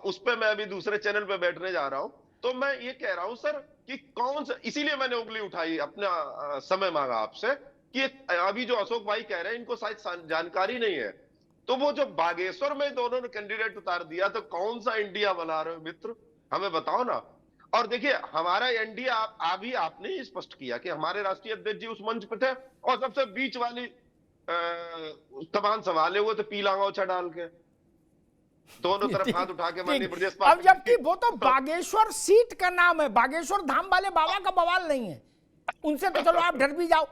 उस पे मैं अभी दूसरे चैनल पे बैठने जा रहा हूं, तो मैं ये कह रहा हूं सर कि कौन सा, इसीलिए मैंने उंगली उठाई, अपना समय मांगा आपसे कि अभी जो अशोक भाई कह रहे हैं इनको शायद जानकारी नहीं है। तो वो जो बागेश्वर में दोनों ने कैंडिडेट उतार दिया, तो कौन सा इंडिया बना रहे हो मित्र? हमें बताओ ना। और देखिए हमारा एनडीए आपने ही स्पष्ट किया कि हमारे राष्ट्रीय अध्यक्ष जी उस मंच पे थे और सबसे बीच वाली कमान संभाले हुए थे पीला अंगोछा डाल के, दोनों तरफ हाथ उठा के माननीय प्रदेश अब जबकि वो तो बागेश्वर सीट का नाम है, बागेश्वर धाम वाले बाबा का बवाल नहीं है। उनसे तो चलो आप डर भी जाओ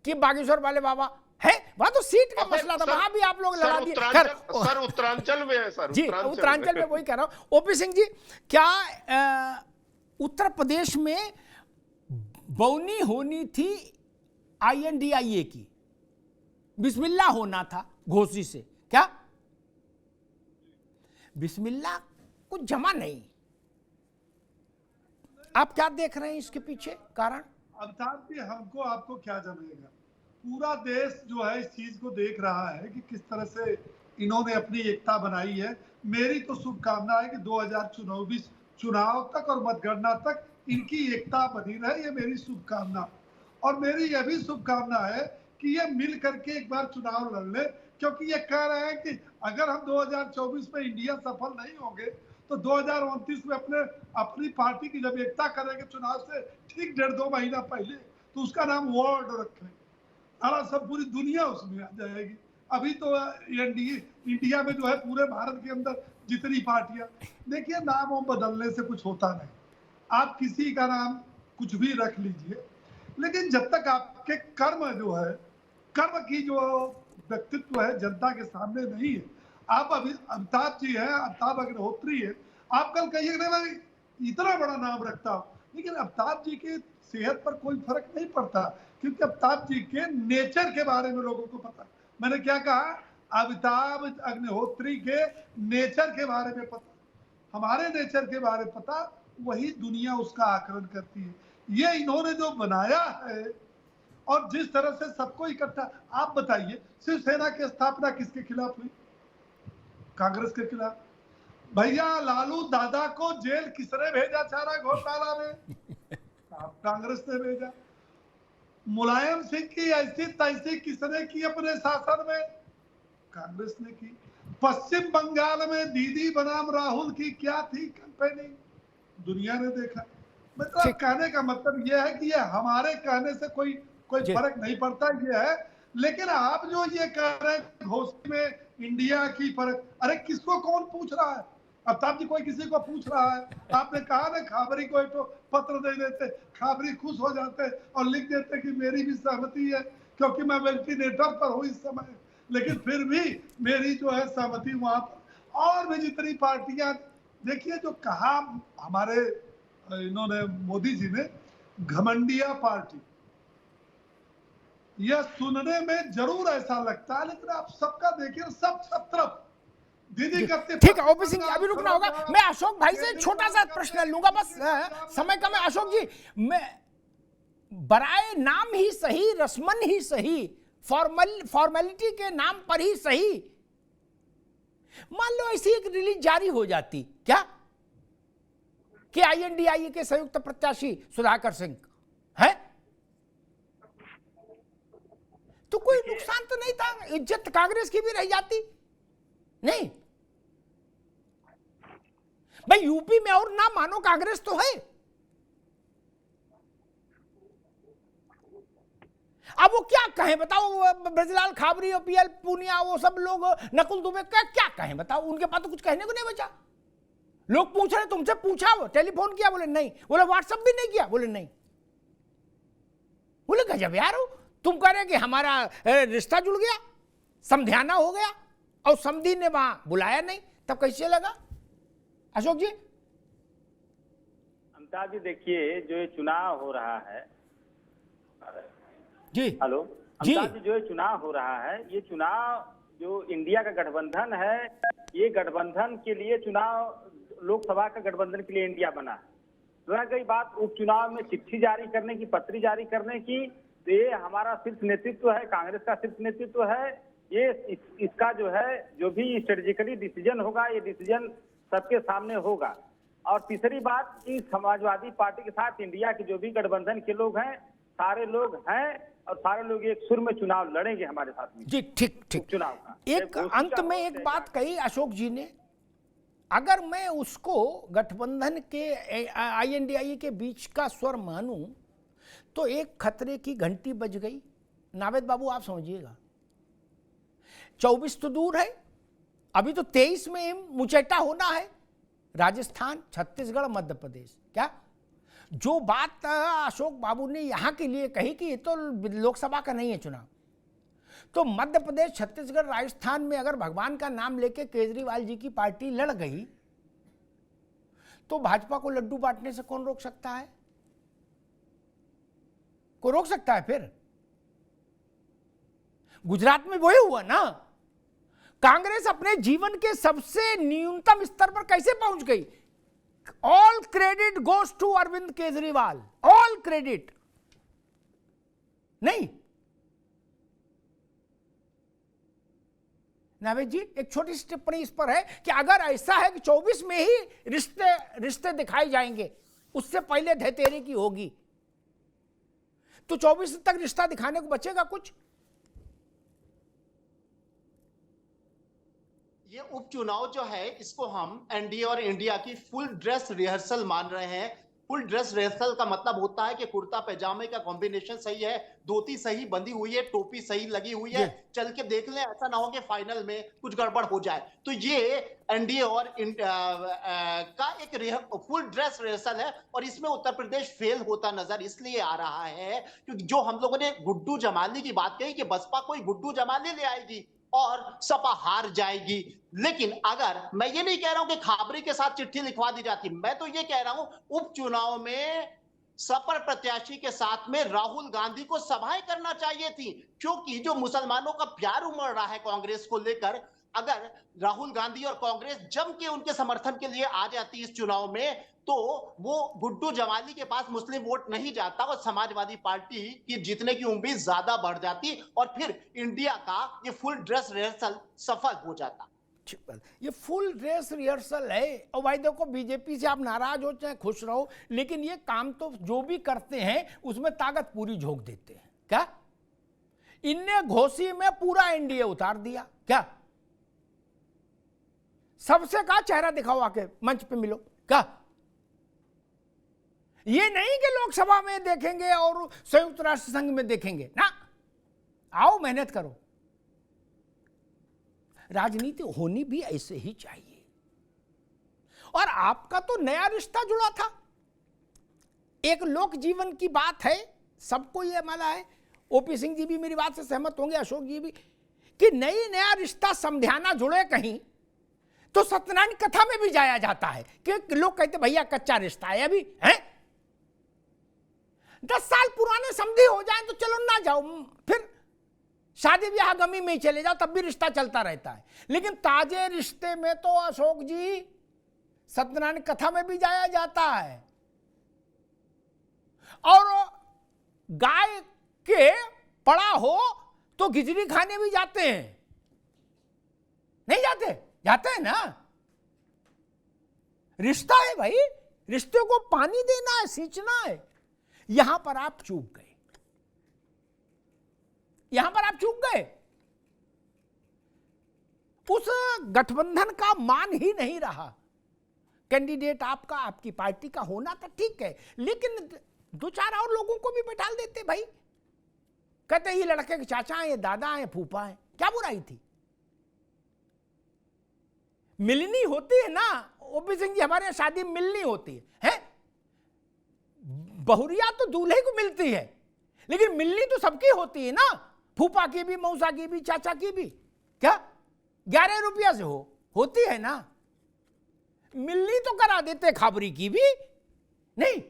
कि बागेश्वर वाले बाबा है, वहां तो सीट का मसला था, वहां भी आप लोग लड़ा दिए। सर उत्तरांचल में है सर, जी उत्तरांचल में वही कह रहा हूं। ओपी सिंह जी, क्या उत्तर प्रदेश में बौनी होनी थी INDIA की, बिस्मिल्लाह होना था घोसी से, क्या बिस्मिल्लाह कुछ जमा नहीं? आप क्या देख रहे हैं इसके पीछे कारण? अमिताभ जी, हमको आपको क्या जमेगा, पूरा देश जो है इस चीज को देख रहा है कि किस तरह से इन्होंने अपनी एकता बनाई है। मेरी तो शुभकामना है कि 2024 चुनाव तक और मतगणना तक इनकी एकता बनी रहे, ये मेरी शुभकामना। और मेरी यह भी शुभकामना है कि ये मिल करके एक बार चुनाव लड़ ले, क्योंकि ये कह रहे हैं कि अगर हम 2024 में इंडिया सफल नहीं होंगे तो 2029 में अपनी पार्टी की जब एकता करेंगे चुनाव से ठीक 1.5-2 महीना पहले, तो उसका नाम वर्ल्ड रखें, सारा सब पूरी दुनिया उसमें आ जाएगी। अभी तो इंडिया में जो है पूरे भारत के अंदर जितनी पार्टियां, देखिए नाम बदलने से कुछ होता नहीं, आप किसी का नाम कुछ भी रख लीजिए, लेकिन जब तक आपके कर्म जो है, कर्म की जो व्यक्तित्व है जनता के सामने नहीं है। आप अभी अमिताभ जी हैं, अमिताभ अग्निहोत्री है, आप कल कहिए ना भाई इतना बड़ा नाम रखता हूं, लेकिन अमिताभ जी की सेहत पर कोई फर्क नहीं पड़ता, क्योंकि अमिताभ जी के नेचर के बारे में लोगों को पता। मैंने क्या कहा, अमिताभ अग्निहोत्री के नेचर के बारे में पता, हमारे नेचर के बारे में पता, वही दुनिया उसका आकलन करती है। ये इन्होंने जो बनाया है और जिस तरह से सबको इकट्ठा, आप बताइए शिवसेना की स्थापना किसके खिलाफ हुई? कांग्रेस के खिलाफ। भैया लालू दादा को जेल किसने भेजा चारा घोटाला में? कांग्रेस ने भेजा। मुलायम सिंह की ऐसी तैसी किसने की अपने शासन में? कांग्रेस ने की। पश्चिम बंगाल में दीदी बनाम राहुल की क्या थी कैंपेनिंग? दुनिया ने देखा। मतलब कहने का मतलब यह है कि ये हमारे कहने से कोई फर्क नहीं पड़ता, ये है। लेकिन आप जो ये कह रहे हैं घोषणा में इंडिया की फर्क, अरे किसको कौन पूछ रहा है? अमिताभ जी कोई किसी को पूछ रहा है? आपने कहा ना खाबरी को एक तो पत्र दे देते, खाबरी खुश हो जाते और लिख देते कि मेरी भी सहमति है, क्योंकि मैं वेंटिलेटर पर हूँ इस समय, लेकिन फिर भी मेरी जो है सहमति वहां पर। और भी जितनी पार्टियां, देखिए जो कहा हमारे इन्होंने मोदी जी ने, घमंडिया पार्टी, यह सुनने में जरूर ऐसा लगता है, लेकिन आप सबका देखिए सब तरफ दीदी करते। ठीक है ओपी सिंह, अभी रुकना होगा। मैं अशोक भाई से छोटा सा प्रश्न लूंगा, बस समय कम है। अशोक जी, मैं बराए नाम ही सही, रस्मन ही सही, फॉर्मेलिटी के नाम पर ही सही, मान लो ऐसी एक रिलीज जारी हो जाती क्या कि INDIA के संयुक्त प्रत्याशी सुधाकर सिंह है, तो कोई नुकसान तो नहीं था, इज्जत कांग्रेस की भी रह जाती। नहीं भाई, यूपी में और ना मानो कांग्रेस तो है। अब वो क्या कहें बताओ, ब्रजलाल खाबरी और PL पूनिया, वो सब लोग, नकुल दुबे क्या कहें बताओ, उनके पास तो कुछ कहने को नहीं बचा। लोग पूछ रहे, तुमसे पूछा, वो टेलीफोन किया, बोले नहीं, बोले व्हाट्सएप भी नहीं किया, बोले नहीं। बोले गजब यार, तुम कह रहे कि हमारा रिश्ता जुड़ गया, समझाना हो गया, और समधी ने वहां बुलाया नहीं, तब कैसे लगा? अशोक जी। अमिताभ जी देखिए, जो ये चुनाव हो रहा है, जी हेलो अमिताभ जी, जो ये चुनाव हो रहा है, ये चुनाव जो इंडिया का गठबंधन है, ये गठबंधन के लिए चुनाव, लोकसभा का गठबंधन के लिए इंडिया बना है। रह गई बात उपचुनाव में चिट्ठी जारी करने की, पत्री जारी करने की, तो ये हमारा शीर्ष नेतृत्व है, कांग्रेस का शीर्ष नेतृत्व है, ये इसका जो है जो भी स्ट्रेटेजिकली डिसीजन होगा, ये डिसीजन सबके सामने होगा। और तीसरी बात कि समाजवादी पार्टी के साथ इंडिया के जो भी गठबंधन के लोग हैं, सारे लोग हैं और सारे लोग एक सुर में चुनाव लड़ेंगे हमारे साथ में। जी ठीक चुनाव का एक अंत में एक बात कही अशोक जी ने अगर मैं उसको गठबंधन के INDIA के बीच का स्वर मानूं तो एक खतरे की घंटी बज गई। नावेद बाबू आप समझिएगा, 24 तो दूर है, अभी तो 23 में मुचैटा होना है। राजस्थान, छत्तीसगढ़, मध्य प्रदेश, क्या जो बात अशोक बाबू ने यहां के लिए कही कि ये तो लोकसभा का नहीं है चुनाव, तो मध्य प्रदेश, छत्तीसगढ़, राजस्थान में अगर भगवान का नाम लेके केजरीवाल जी की पार्टी लड़ गई तो भाजपा को लड्डू बांटने से कौन रोक सकता है? को रोक सकता है? फिर गुजरात में वही हुआ ना। कांग्रेस अपने जीवन के सबसे न्यूनतम स्तर पर कैसे पहुंच गई? All credit goes to Arvind Kejriwal, all credit. नहीं नावेद जी, एक छोटी सी टिप्पणी इस पर है कि अगर ऐसा है कि 24 में ही रिश्ते दिखाए जाएंगे, उससे पहले धैतेरे की होगी, तो 24 तक रिश्ता दिखाने को बचेगा कुछ? ये उपचुनाव जो है इसको हम एनडीए और इंडिया की फुल ड्रेस रिहर्सल मान रहे हैं। फुल ड्रेस रिहर्सल का मतलब होता है कि कुर्ता पैजामे का कॉम्बिनेशन सही है, धोती सही बंधी हुई है, टोपी सही लगी हुई है, चल के देख लें, ऐसा ना हो कि फाइनल में कुछ गड़बड़ हो जाए। तो ये एनडीए और का एक फुल ड्रेस रिहर्सल है और इसमें उत्तर प्रदेश फेल होता नजर इसलिए आ रहा है क्योंकि जो हम लोगों ने गुड्डू जमाली की बात कही कि बसपा कोई गुड्डू जमाली ले आएगी और सपा हार जाएगी। लेकिन अगर मैं ये नहीं कह रहा हूं कि खाबरी के साथ चिट्ठी लिखवा दी जाती, मैं तो ये कह रहा हूं उपचुनाव में सपर प्रत्याशी के साथ में राहुल गांधी को सभाएं करना चाहिए थी, क्योंकि जो मुसलमानों का प्यार उमड़ रहा है कांग्रेस को लेकर, अगर राहुल गांधी और कांग्रेस जम के उनके समर्थन के लिए आ जाती इस चुनाव में तो वो गुड्डू जमाली के पास मुस्लिम वोट नहीं जाता और समाजवादी पार्टी की जीतने की उम्मीद ज्यादा बढ़ जाती और फिर इंडिया का ये फुल ड्रेस रिहर्सल सफल हो जाता। ये फुल ड्रेस रिहर्सल है। और भाई देखो, बीजेपी से आप नाराज हो चाहे खुश रहो, लेकिन ये काम तो जो भी करते हैं उसमें ताकत पूरी झोंक देते हैं। क्या इनने घोसी में पूरा एनडीए उतार दिया? क्या सबसे कहा चेहरा दिखाओ, आके मंच पे मिलो? क्या ये नहीं कि लोकसभा में देखेंगे और संयुक्त राष्ट्र संघ में देखेंगे ना, आओ मेहनत करो। राजनीति होनी भी ऐसे ही चाहिए। और आपका तो नया रिश्ता जुड़ा था, एक लोक जीवन की बात है, सबको ये माला है। ओपी सिंह जी भी मेरी बात से सहमत होंगे, अशोक जी भी, कि नया रिश्ता समझाना जुड़े कहीं तो सत्यनारायण कथा में भी जाया जाता है कि लोग कहते भैया कच्चा रिश्ता है अभी है, 10 साल पुराने समझी हो जाए तो चलो ना जाओ, फिर शादी ब्याह गमी में ही चले जाओ, तब भी रिश्ता चलता रहता है। लेकिन ताजे रिश्ते में तो अशोक जी सत्यनारायण कथा में भी जाया जाता है और गाय के पड़ा हो तो खिचड़ी खाने भी जाते हैं, नहीं जाते? जाते हैं ना। रिश्ता है भाई, रिश्ते को पानी देना है, सींचना है। यहां पर आप चूक गए, यहां पर आप चूक गए। उस गठबंधन का मान ही नहीं रहा। कैंडिडेट आपका, आपकी पार्टी का होना तो ठीक है, लेकिन 2-4 और लोगों को भी बैठाल देते भाई। कहते ये लड़के के चाचा हैं, दादा हैं, फूफा हैं, क्या बुराई थी? मिलनी होती है ना। ओपी सिंह जी, हमारे यहाँ शादी मिलनी होती है? बहुरिया तो दूल्हे को मिलती है, लेकिन मिलनी तो सबकी होती है ना, फूफा की भी, मौसा की भी, चाचा की भी। क्या 11 रुपया से होती है ना? मिलनी तो करा देते, खाबरी की भी नहीं,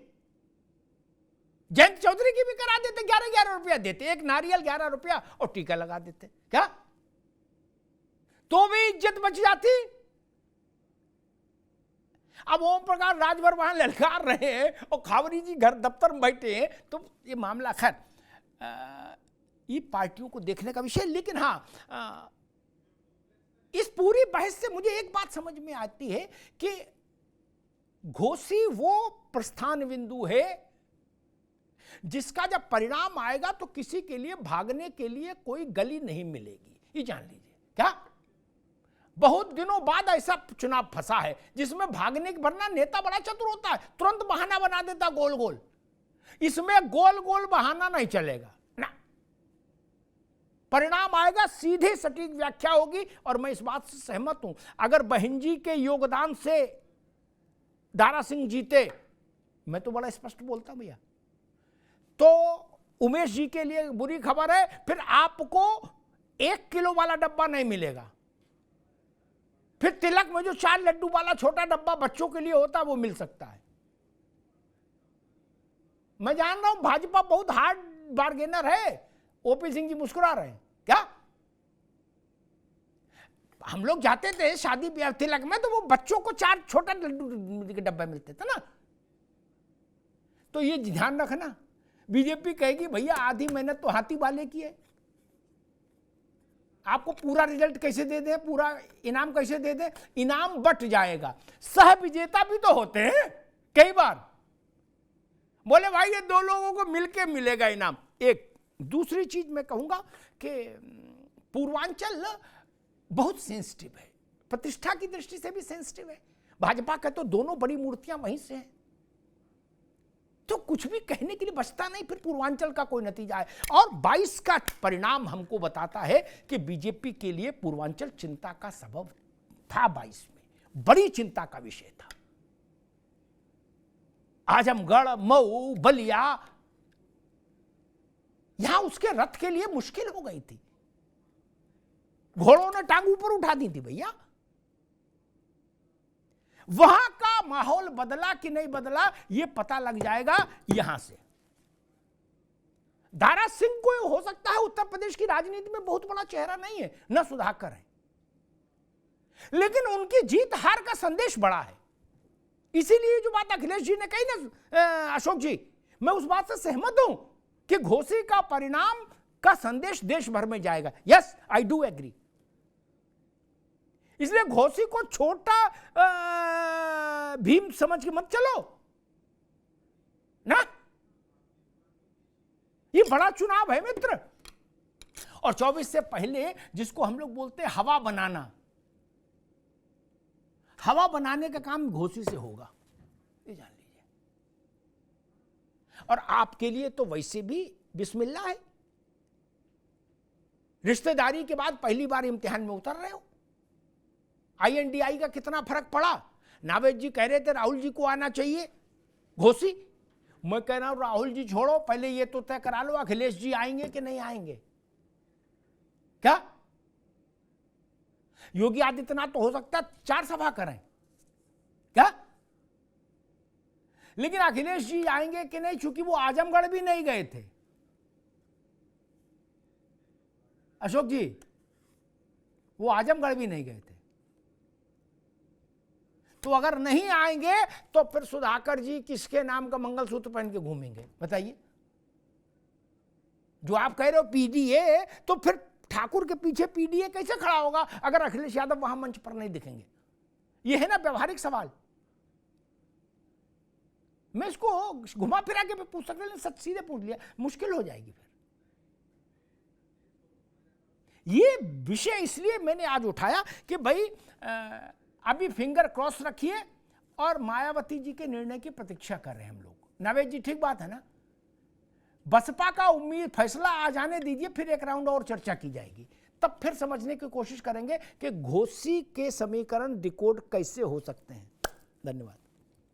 जयंत चौधरी की भी करा देते, 11-11 रुपया देते, एक नारियल 11 रुपया और टीका लगा देते। क्या तो भी इज्जत बच जाती। अब ओम प्रकाश राजभर वहां ललकार रहे हैं और खावरी जी घर दफ्तर में बैठे हैं, तो ये मामला खैर ये पार्टियों को देखने का विषय। लेकिन हाँ, इस पूरी बहस से मुझे एक बात समझ में आती है कि घोसी वो प्रस्थान बिंदु है जिसका जब परिणाम आएगा तो किसी के लिए भागने के लिए कोई गली नहीं मिलेगी, ये जान लीजिए। क्या बहुत दिनों बाद ऐसा चुनाव फंसा है जिसमें भागने की, वरना नेता बड़ा चतुर होता है, तुरंत बहाना बना देता गोल गोल। इसमें गोल गोल बहाना नहीं चलेगा ना, परिणाम आएगा, सीधे सटीक व्याख्या होगी। और मैं इस बात से सहमत हूं, अगर बहन जी के योगदान से दारा सिंह जीते, मैं तो बड़ा स्पष्ट बोलता भैया, तो उमेश जी के लिए बुरी खबर है, फिर आपको 1 किलो वाला डब्बा नहीं मिलेगा, फिर तिलक में जो 4 लड्डू वाला छोटा डब्बा बच्चों के लिए होता है वो मिल सकता है। मैं जान रहा हूं भाजपा बहुत हार्ड बार्गेनर है। ओपी सिंह जी मुस्कुरा रहे हैं, क्या हम लोग जाते थे शादी ब्याह तिलक में तो वो बच्चों को 4 छोटा लड्डू के डब्बे मिलते थे ना। तो ये ध्यान रखना, बीजेपी कहेगी भैया आधी मेहनत तो हाथी वाले की है, आपको पूरा रिजल्ट कैसे दे दे, पूरा इनाम कैसे दे दे, इनाम बट जाएगा। सह विजेता भी तो होते हैं कई बार, बोले भाई ये 2 लोगों को मिलके मिलेगा इनाम। एक दूसरी चीज मैं कहूंगा कि पूर्वांचल बहुत सेंसिटिव है, प्रतिष्ठा की दृष्टि से भी सेंसिटिव है। भाजपा के तो दोनों बड़ी मूर्तियां वहीं से हैं, तो कुछ भी कहने के लिए बचता नहीं फिर पूर्वांचल का कोई नतीजा है। और 22 का परिणाम हमको बताता है कि बीजेपी के लिए पूर्वांचल चिंता का सबब था, 22 में बड़ी चिंता का विषय था। आजमगढ़, मऊ, बलिया, यहां उसके रथ के लिए मुश्किल हो गई थी, घोड़ों ने टांग ऊपर उठा दी थी भैया। वहां का माहौल बदला कि नहीं बदला यह पता लग जाएगा यहां से। दारा सिंह को हो सकता है उत्तर प्रदेश की राजनीति में बहुत बड़ा चेहरा नहीं है, न सुधाकर है, लेकिन उनकी जीत हार का संदेश बड़ा है। इसीलिए जो बात अखिलेश जी ने कही ना अशोक जी, मैं उस बात से सहमत हूं कि घोसी का परिणाम का संदेश देश भर में जाएगा। Yes, I do agree. इसलिए घोसी को छोटा भीम समझ के मत चलो ना, ये बड़ा चुनाव है मित्र। और 24 से पहले जिसको हम लोग बोलते हैं हवा बनाना, हवा बनाने का काम घोसी से होगा, ये जान लीजिए। और आपके लिए तो वैसे भी बिस्मिल्लाह है, रिश्तेदारी के बाद पहली बार इम्तिहान में उतर रहे हो। INDI का कितना फर्क पड़ा। नावेद जी कह रहे थे राहुल जी को आना चाहिए घोसी, मैं कह रहा हूं राहुल जी छोड़ो, पहले ये तो तय करा लो अखिलेश जी आएंगे कि नहीं आएंगे। क्या योगी आदित्यनाथ तो हो सकता है 4 सभा करें क्या, लेकिन अखिलेश जी आएंगे कि नहीं, चूंकि वो आजमगढ़ भी नहीं गए थे अशोक जी, वो आजमगढ़ भी नहीं गए थे। तो अगर नहीं आएंगे तो फिर सुधाकर जी किसके नाम का मंगलसूत्र पहन के घूमेंगे बताइए। जो आप कह रहे हो PDA, तो फिर ठाकुर के पीछे PDA कैसे खड़ा होगा अगर अखिलेश यादव वहां मंच पर नहीं दिखेंगे। यह है ना व्यावहारिक सवाल। मैं इसको घुमा फिरा के पूछ सकता, लेकिन सच सीधे पूछ लिया, मुश्किल हो जाएगी। फिर ये विषय इसलिए मैंने आज उठाया कि भाई अभी फिंगर क्रॉस रखिए और मायावती जी के निर्णय की प्रतीक्षा कर रहे हैं हम लोग। नावेद जी ठीक बात है ना, बसपा का उम्मीद फैसला आ जाने दीजिए, फिर एक राउंड और चर्चा की जाएगी, तब फिर समझने की कोशिश करेंगे कि घोसी के समीकरण डिकोड कैसे हो सकते हैं। धन्यवाद।